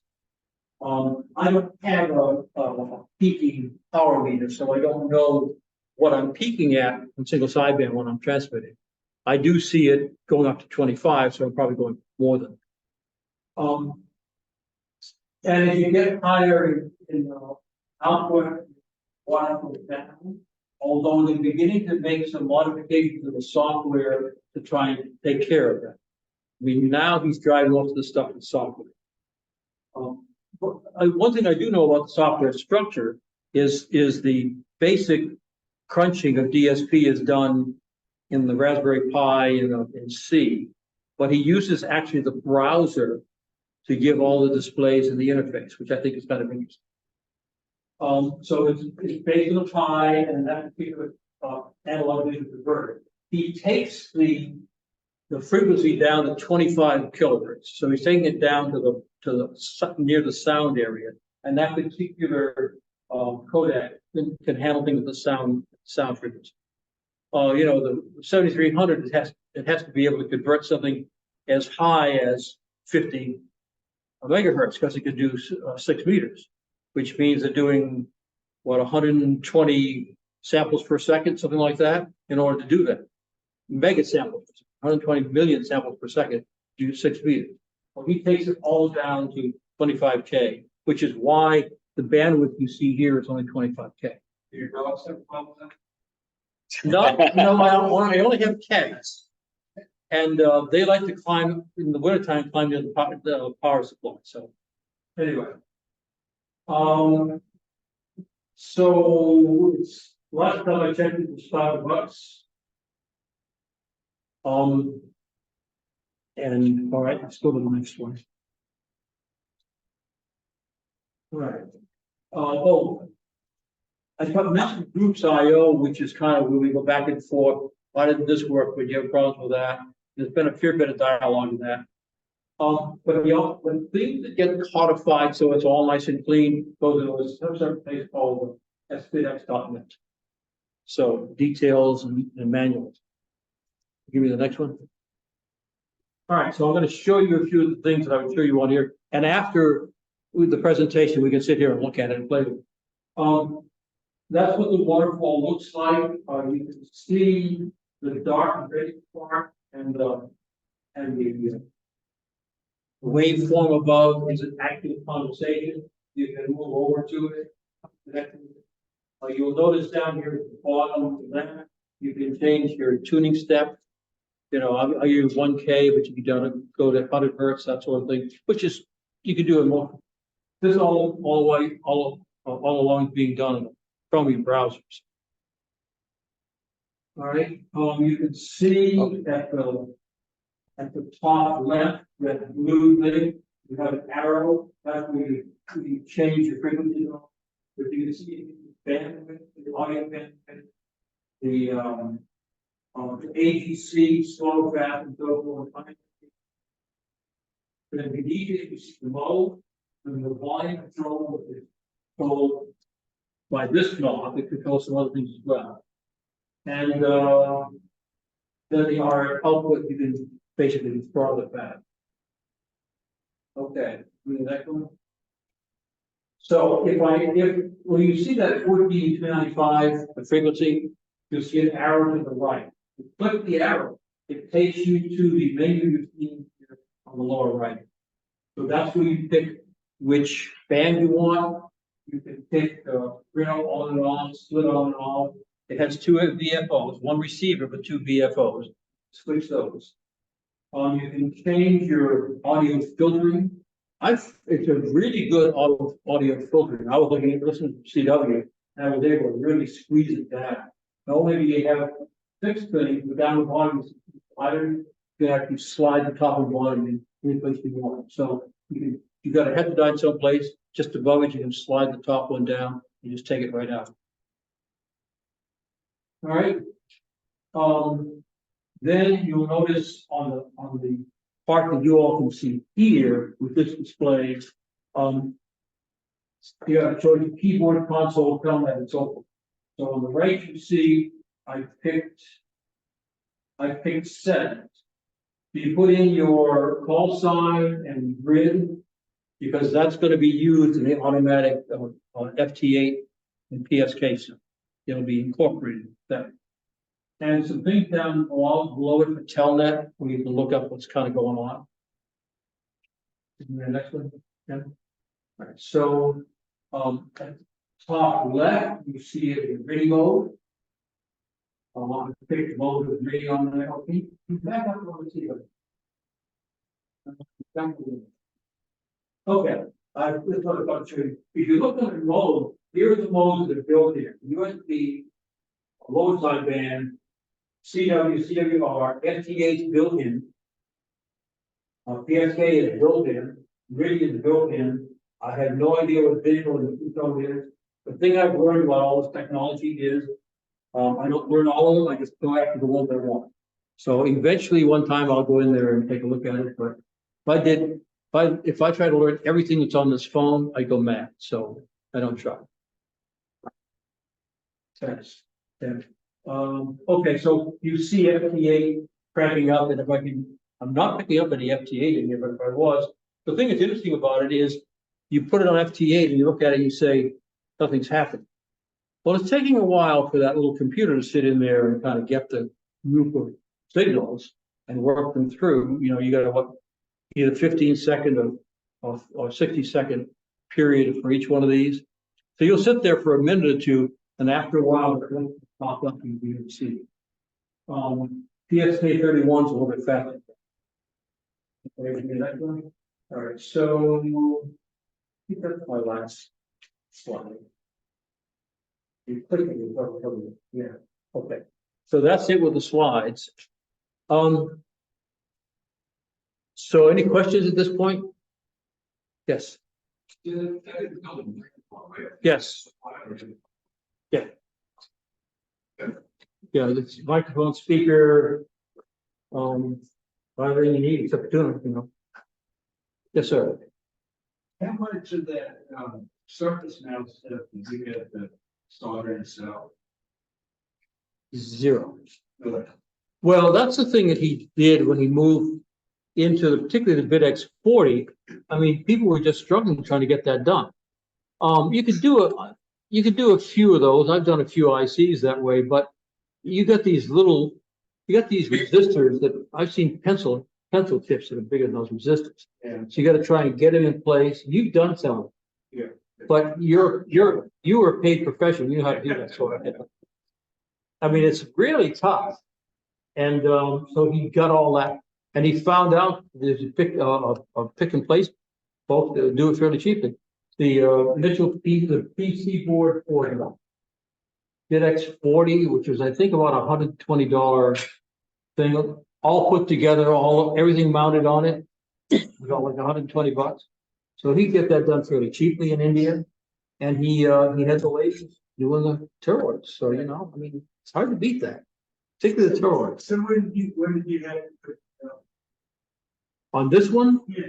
I don't have a peaking power meter, so I don't know what I'm peaking at on single sideband when I'm transmitting. I do see it going up to 25, so I'm probably going more than. And as you get higher in output, watt goes down. Although they're beginning to make some modifications to the software to try and take care of that. I mean, now he's driving most of the stuff with software. One thing I do know about the software structure is the basic crunching of DSP is done in the Raspberry Pi in C, but he uses actually the browser to give all the displays in the interface, which I think is kind of interesting. So it's based on the pi and that particular analog digital converter. He takes the frequency down to 25 kilohertz. So he's taking it down to the near the sound area, and that particular codec can handle things with the sound frequency. The 7300 it has to be able to convert something as high as 50 megahertz because it can do 6 meters, which means they're doing what 120 samples per second, something like that, in order to do that. Mega samples, 120 million samples per second, do 6 meters. Well, he takes it all down to 25K, which is why the bandwidth you see here is only 25K. Your dogs have a problem with that? No, I only have cats. And they like to climb in the wintertime, climb near the power supply. So anyway. So it's last time I checked, it was $5. And all right, let's go to the next one. All right. I mentioned groups IO, which is kind of where we go back and forth. Why didn't this work? Would you have problems with that? There's been a fair bit of dialogue in that. But when things that get codified so it's all nice and clean, goes into a certain place called sBitX.net. So details and manuals. Give me the next one. All right, so I'm going to show you a few of the things that I would show you on here. And after the presentation, we can sit here and look at it and play with it. That's what the waterfall looks like. You can see the dark gray part and the waveform above is an active condensation. You can move over to it. You'll notice down here at the bottom of that, you can change your tuning step. I use 1K, but you can go to 100 hertz, that sort of thing, which is, you can do it more. This is all along being done in Chromium browsers. All right, you can see at the top left, that blue thing, you have an arrow, that's where you change your frequency. If you can see the bandwidth, the audio bandwidth, the AGC, slow, fast, and so forth. Then we need to see the mode, and the volume control is controlled by this knob. It controls some other things as well. And then the RF output, you can basically throttle it back. Okay, the next one. So when you see that 14295, the frequency, you'll see an arrow to the right. You click the arrow, it takes you to the menu you've seen here on the lower right. So that's where you pick which band you want. You can pick on and off, split on and off. It has 2 VFOs, 1 receiver, but 2 VFOs. Switch those. You can change your audio filtering. It's a really good audio filtering. I was listening to CW, and I was able to really squeeze it down. Not only do you have fixed things, but down the bottom is slider. You can actually slide the top of the volume in any place you want. So you got a heterodyne someplace, just above it, you can slide the top one down and just take it right out. All right. Then you'll notice on the part that you all can see here with this display, you have a keyboard console coming and so forth. So on the right, you see I picked settings. You put in your call sign and grid because that's going to be used in the automatic FT8 and PSK system. It'll be incorporated with that. And some things down below it for Telnet, where you can look up what's kind of going on. The next one. Yeah. All right. So at top left, you see it in radio mode. I want to pick the mode of radio on the LP. Back up to see it. Okay. This is what I'm about to show you. If you look at the mode, here are the modes that are built here. USB, low sideband, CW, CWR, FT8 is built in. PSK is built in. MIDI is built in. I have no idea what digital and digital is. The thing I've learned about all this technology is, I don't learn all of them, I just go after the ones I want. So eventually, one time I'll go in there and take a look at it, but if I try to learn everything that's on this phone, I go mad, so I don't try. Thanks. Okay, so you see FTA cramping up, and if I can, I'm not picking up any FTA in here, but if I was, the thing that's interesting about it is you put it on FTA and you look at it and you say, nothing's happened. Well, it's taking a while for that little computer to sit in there and kind of get the group of signals and work them through. You know, you got to either 15-second or 60-second period for each one of these. So you'll sit there for a minute or two, and after a while, it'll pop up and you can see. PSK 31 is a little bit faster. All right, so I think that's my last slide. You click it, yeah, okay. So that's it with the slides. So any questions at this point? Yes. Yes. Yeah. Yeah, this microphone, speaker, everything you need except doing, you know. Yes, sir. How much of that surface mount stuff did you get the solder and sell? Zero. Well, that's the thing that he did when he moved into particularly the sBitX 40. I mean, people were just struggling trying to get that done. You could do a few of those. I've done a few ICs that way, but you got these resistors that I've seen pencil tips that are bigger than those resistors. Yeah. So you got to try and get them in place. You've done some, Yeah. but you were a paid professional. You know how to do that sort of thing. I mean, it's really tough. And so he got all that, and he found out there's a pick and place, folks that do it fairly cheaply. The initial PC board for sBitX 40, which was I think about $120 thing, all put together, everything mounted on it, about like $120. So he'd get that done fairly cheaply in India, and he had the latest doing the toroids. So you know, I mean, it's hard to beat that, particularly the toroids. So where did you have to put On this one, yeah.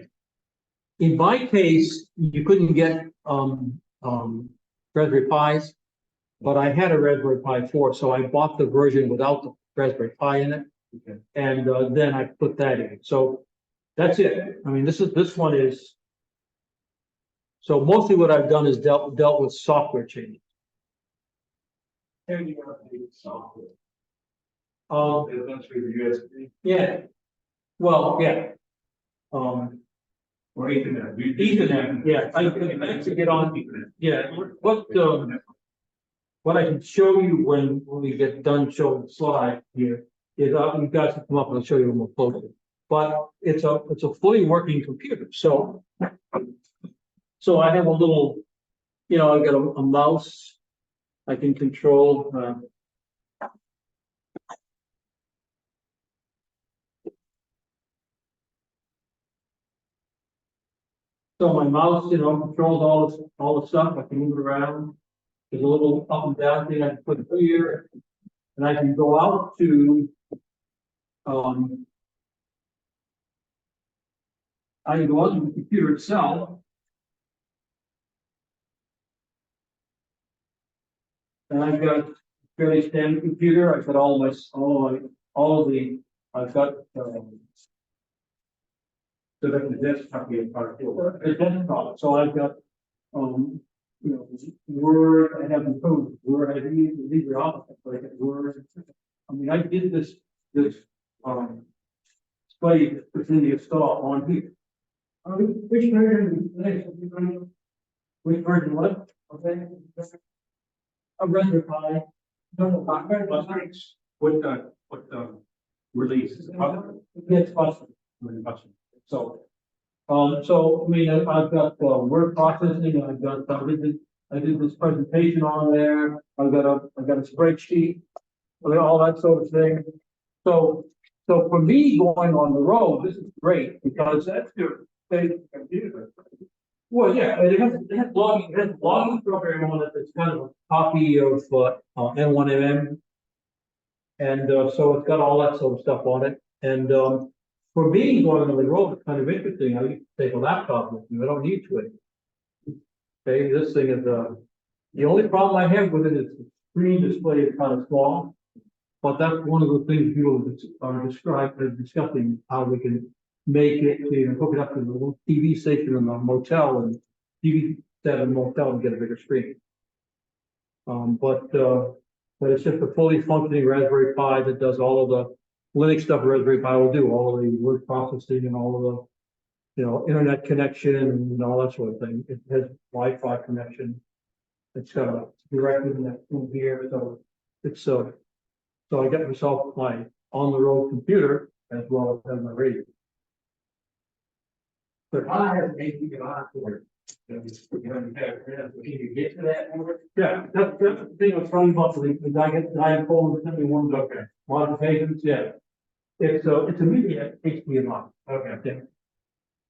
in my case, you couldn't get Raspberry Pis, but I had a Raspberry Pi 4, so I bought the version without the Raspberry Pi in it, Okay. and then I put that in. So that's it. I mean, this one is. So mostly what I've done is dealt with software changes. How do you update the software? That's for the USB. Yeah. Well, yeah. Or Ethernet. Ethernet. Yeah, I can actually get on. Yeah. What I can show you when we get done showing the slide here is you guys can come up and I'll show you more closely. But it's a fully working computer. So I have a little, you know, I got a mouse. I can control. So my mouse, you know, controls all the stuff. I can move it around. There's a little up and down thing I can put here, and I can go out to. I can go out to the computer itself. And I've got a fairly standard computer. I've got I've got so that the desktop be a part of the desktop. So I've got you know, Word. I have the code Word. I use the LibreOffice, but I got Word. I mean, I did this display within the install on here. Which version? Which version? What? Okay. A Raspberry Pi. What release? It's custom. So I mean, I've got word processing. I've got I did this presentation on there. I've got a spreadsheet, all that sort of thing. So for me going on the road, this is great because that's your basic computer. Well, yeah, it has logging program on it that's kind of a copy of, N1MM. And, so it's got all that sort of stuff on it. And, for me, going on the road, it's kind of interesting. I used to take a laptop with me. I don't need to anymore. Okay, this thing is, the only problem I have with it is the screen display is kind of small. But that's one of the things people are discussing, how we can make it, so you can hook it up to the little TV station in the motel and TV set in the motel and get a bigger screen. But it's just a fully functioning Raspberry Pi that does all of the Linux stuff Raspberry Pi will do, all of the word processing and all of the, internet connection and all that sort of thing. It has Wi-Fi connection. It's got a direct internet in here, so it's so I got myself my on-the-road computer as well as my radio. But I have maybe a lot for it. Can you get to that number? Yeah, that's the thing I was trying about the guy in Poland sent me one of the modifications, yeah. It's a media HDMI. Okay. Yeah.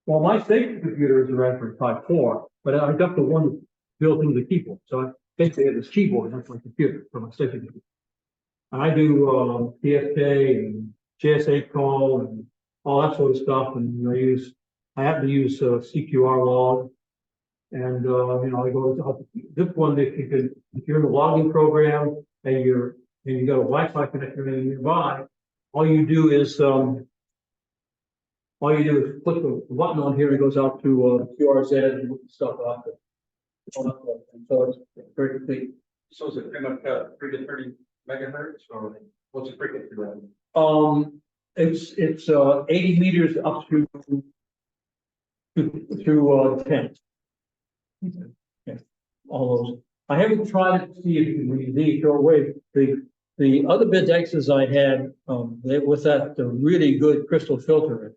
Well, my safety computer is a Raspberry Pi 4, but I got the one built into the keyboard. So I basically have this keyboard, that's my computer for my safety computer. And I do PSK and JS8 call and all that sort of stuff. And I happen to use CQR log. And I go to this one, if you're in the logging program and you got a Wi-Fi connector nearby, all you do is click the button on here and it goes out to QRZ and look the stuff up. So it's very complete. So is it pretty much 3 to 30 megahertz, or what's the frequency range? It's 80 meters up through 10. Yeah, all those. I haven't tried to see if you can read these shortwave. The other BitXs I had, with the really good crystal filter,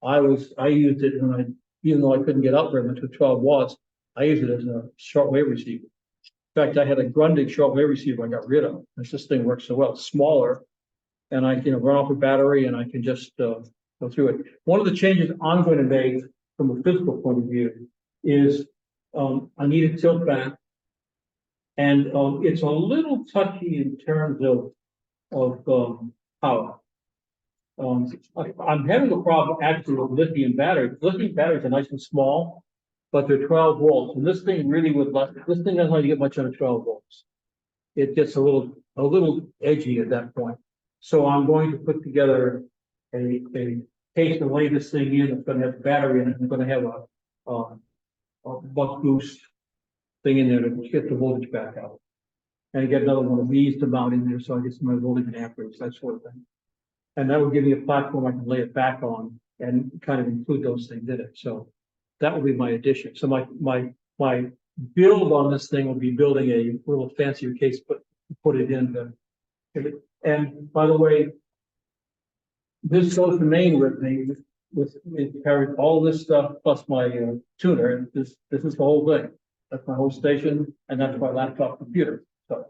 I used it even though I couldn't get up very much with 12 watts, I used it as a shortwave receiver. In fact, I had a Grundig shortwave receiver I got rid of. This thing works so well. It's smaller, and I can run off a battery, and I can just go through it. One of the changes I'm going to make from a physical point of view is I need a tilt back, and it's a little touchy in terms of power. I'm having a problem actually with lithium batteries. Lithium batteries are nice and small, but they're 12 volts, and this thing doesn't let you get much out of 12 volts. It gets a little edgy at that point. So I'm going to put together a case to lay this thing in. It's going to have a battery in it. I'm going to have a buck boost thing in there to get the voltage back out. And get another one of these to mount in there so I get some voltage and amperage, that sort of thing. And that would give me a platform I can lay it back on and kind of include those things in it. So that will be my addition. So my build on this thing will be building a little fancier case, put it in. And by the way, this goes to Maine with me. It carries all this stuff plus my tuner, and this is the whole thing. That's my whole station, and that's my laptop computer. So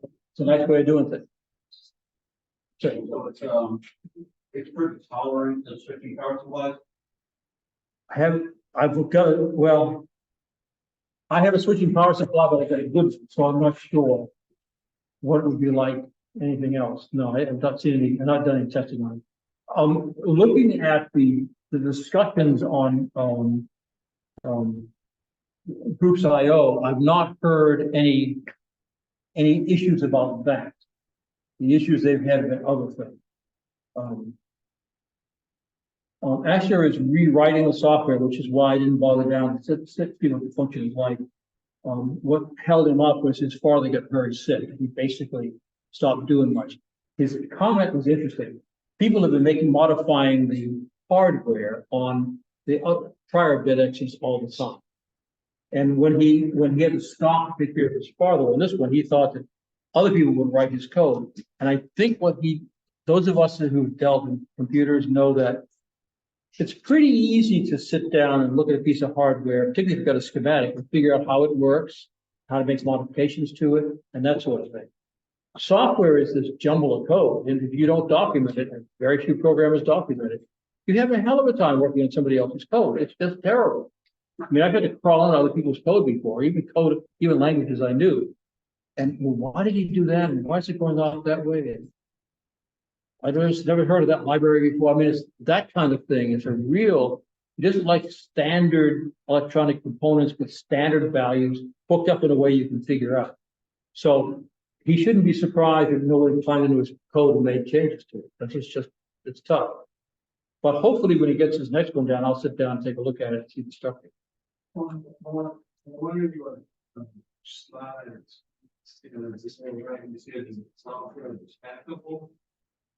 it's a nice way of doing things. So it's pretty tolerant to switching power supplies. I have a switching power supply, but I got a good, so I'm not sure what it would be like anything else. No, I have not seen any, I've not done any testing on it. Looking at the discussions on Groups IO, I've not heard any issues about that. The issues they've had have been other things. Asher is rewriting the software, which is why I didn't bother down to the function is like. What held him up was his father got very sick. He basically stopped doing much. His comment was interesting. People have been modifying the hardware on the prior BitXs all the time. And when he had to stop to take care of his father on this one, he thought that other people would write his code. And I think those of us who've dealt in computers know that it's pretty easy to sit down and look at a piece of hardware, particularly if you've got a schematic, and figure out how it works, how to make modifications to it, and that sort of thing. Software is this jumble of code, and if you don't document it, and very few programmers document it, you have a hell of a time working on somebody else's code. It's just terrible. I mean, I've had to crawl on other people's code before, even languages I knew. And well, why did he do that? And why is it going off that way? And I just never heard of that library before. I mean, it's that kind of thing. It's a real, it isn't like standard electronic components with standard values hooked up in a way you can figure out. So he shouldn't be surprised if nobody climbed into his code and made changes to it. That's just, it's tough. But hopefully when he gets his next one down, I'll sit down and take a look at it and see the structure. What are your slides? You know, this way, right, you see it as software that's hackable.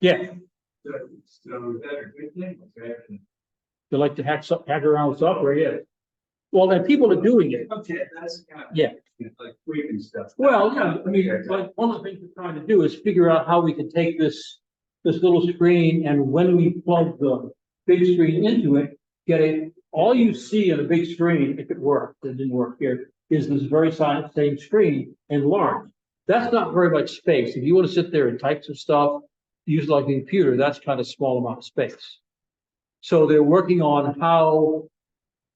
Yeah, So is that a good thing? Okay. they like to hack around with software, yeah. Well, and people are doing it. Okay, that's kind of. Yeah. Like freaking stuff. Well, yeah, I mean, like one of the things we're trying to do is figure out how we can take this little screen, and when we plug the big screen into it, get it, all you see on a big screen, if it worked, it didn't work here, is this very same screen enlarged. That's not very much space. If you want to sit there and type some stuff, use like a computer, that's kind of small amount of space. So they're working on how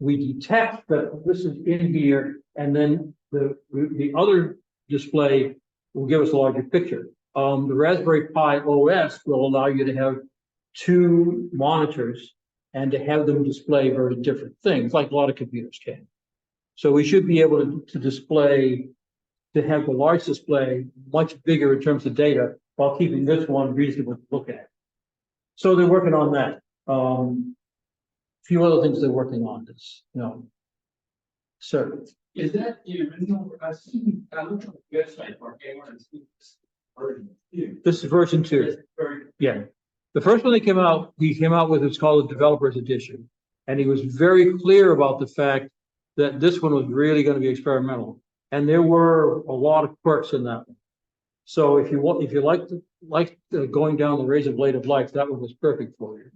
we detect that this is in here, and then the other display will give us a larger picture. The Raspberry Pi OS will allow you to have 2 monitors and to have them display very different things, like a lot of computers can. So we should be able to have the large display much bigger in terms of data while keeping this one reasonable to look at. So they're working on that. A few other things they're working on is, circuits. Is that the original? I looked on the website for version 2. This is version 2. Yeah. The first one he came out with is called the Developers Edition. And he was very clear about the fact that this one was really going to be experimental. And there were a lot of quirks in that one. So if you like going down the razor blade of life, that one was perfect for you.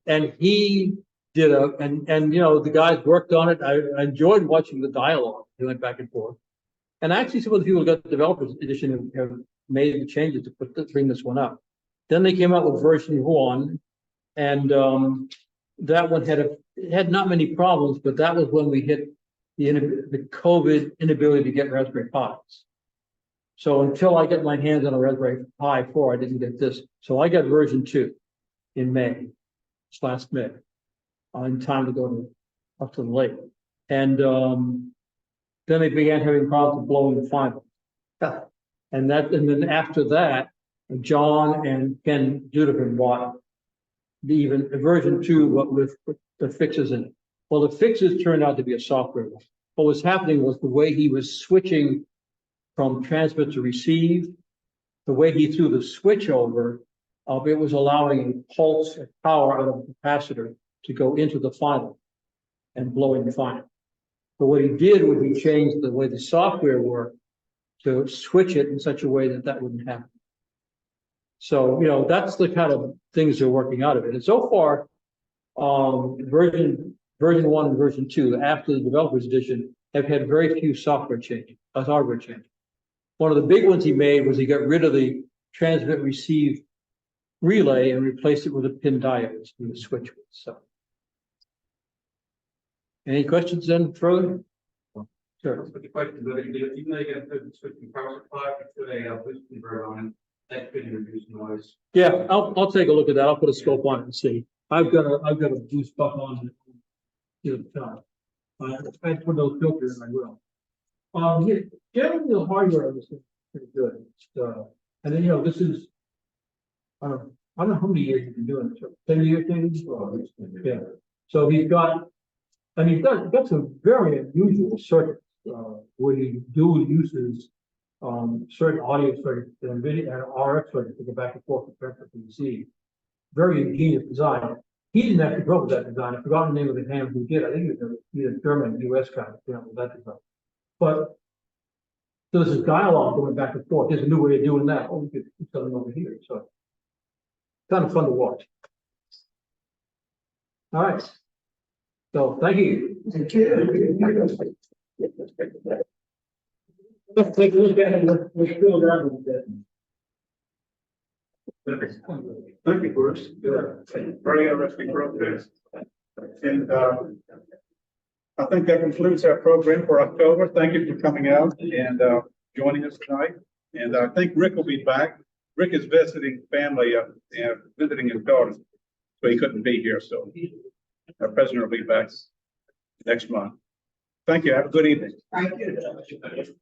And he did the guys worked on it. I enjoyed watching the dialogue. They went back and forth. And actually some of the people who got the Developers Edition have made the changes to bring this one up. Then they came out with version 1, and that one had not many problems, but that was when we hit the COVID inability to get Raspberry Pis. So until I get my hands on a Raspberry Pi 4, I didn't get this. So I got version 2 in May, last May, in time to go up to the lake. And then they began having problems blowing the final. And then after that, John and Ken Dudeman bought even version 2, but with the fixes in it. Well, the fixes turned out to be a software one. What was happening was the way he was switching from transmit to receive, the way he threw the switch over, it was allowing a pulse of power out of the capacitor to go into the final and blowing the final. But what he did was he changed the way the software worked to switch it in such a way that wouldn't happen. So, that's the kind of things they're working out of it. And so far, version 1 and version 2, after the Developers Edition, have had very few software changes, hardware changes. One of the big ones he made was he got rid of the transmit receive relay and replaced it with a pin diode to switch with. So, any questions then further? Sure. But the question is, even though you got to switch from power supply to a boost converter on it, that could introduce noise. Yeah, I'll take a look at that. I'll put a scope on it and see. I've got a boost stuff on it. If I put those filters in, I will. Generally the hardware of this is pretty good. And then this is I don't know how many years you've been doing this. 10 years, maybe? Yeah. So he's got some very unusual circuits where he dual uses certain audio circuits and video and RF circuits to go back and forth with transfer to receive. Very ingenious design. He didn't have to go with that design. I forgot the name of the hand who did. I think it was either German, US guy with that design. But so there's a dialogue going back and forth. There's a new way of doing that. Oh, we could do something over here. So kind of fun to watch. All right. So thank you. Thank you. Let's take a look at it. Let's drill down a little bit. Thank you, Bruce. Very interesting progress. And I think that concludes our program for October. Thank you for coming out and joining us tonight. And I think Rick will be back. Rick is visiting family, visiting his daughter, so he couldn't be here. So our president will be back next month. Thank you. Have a good evening. Thank you.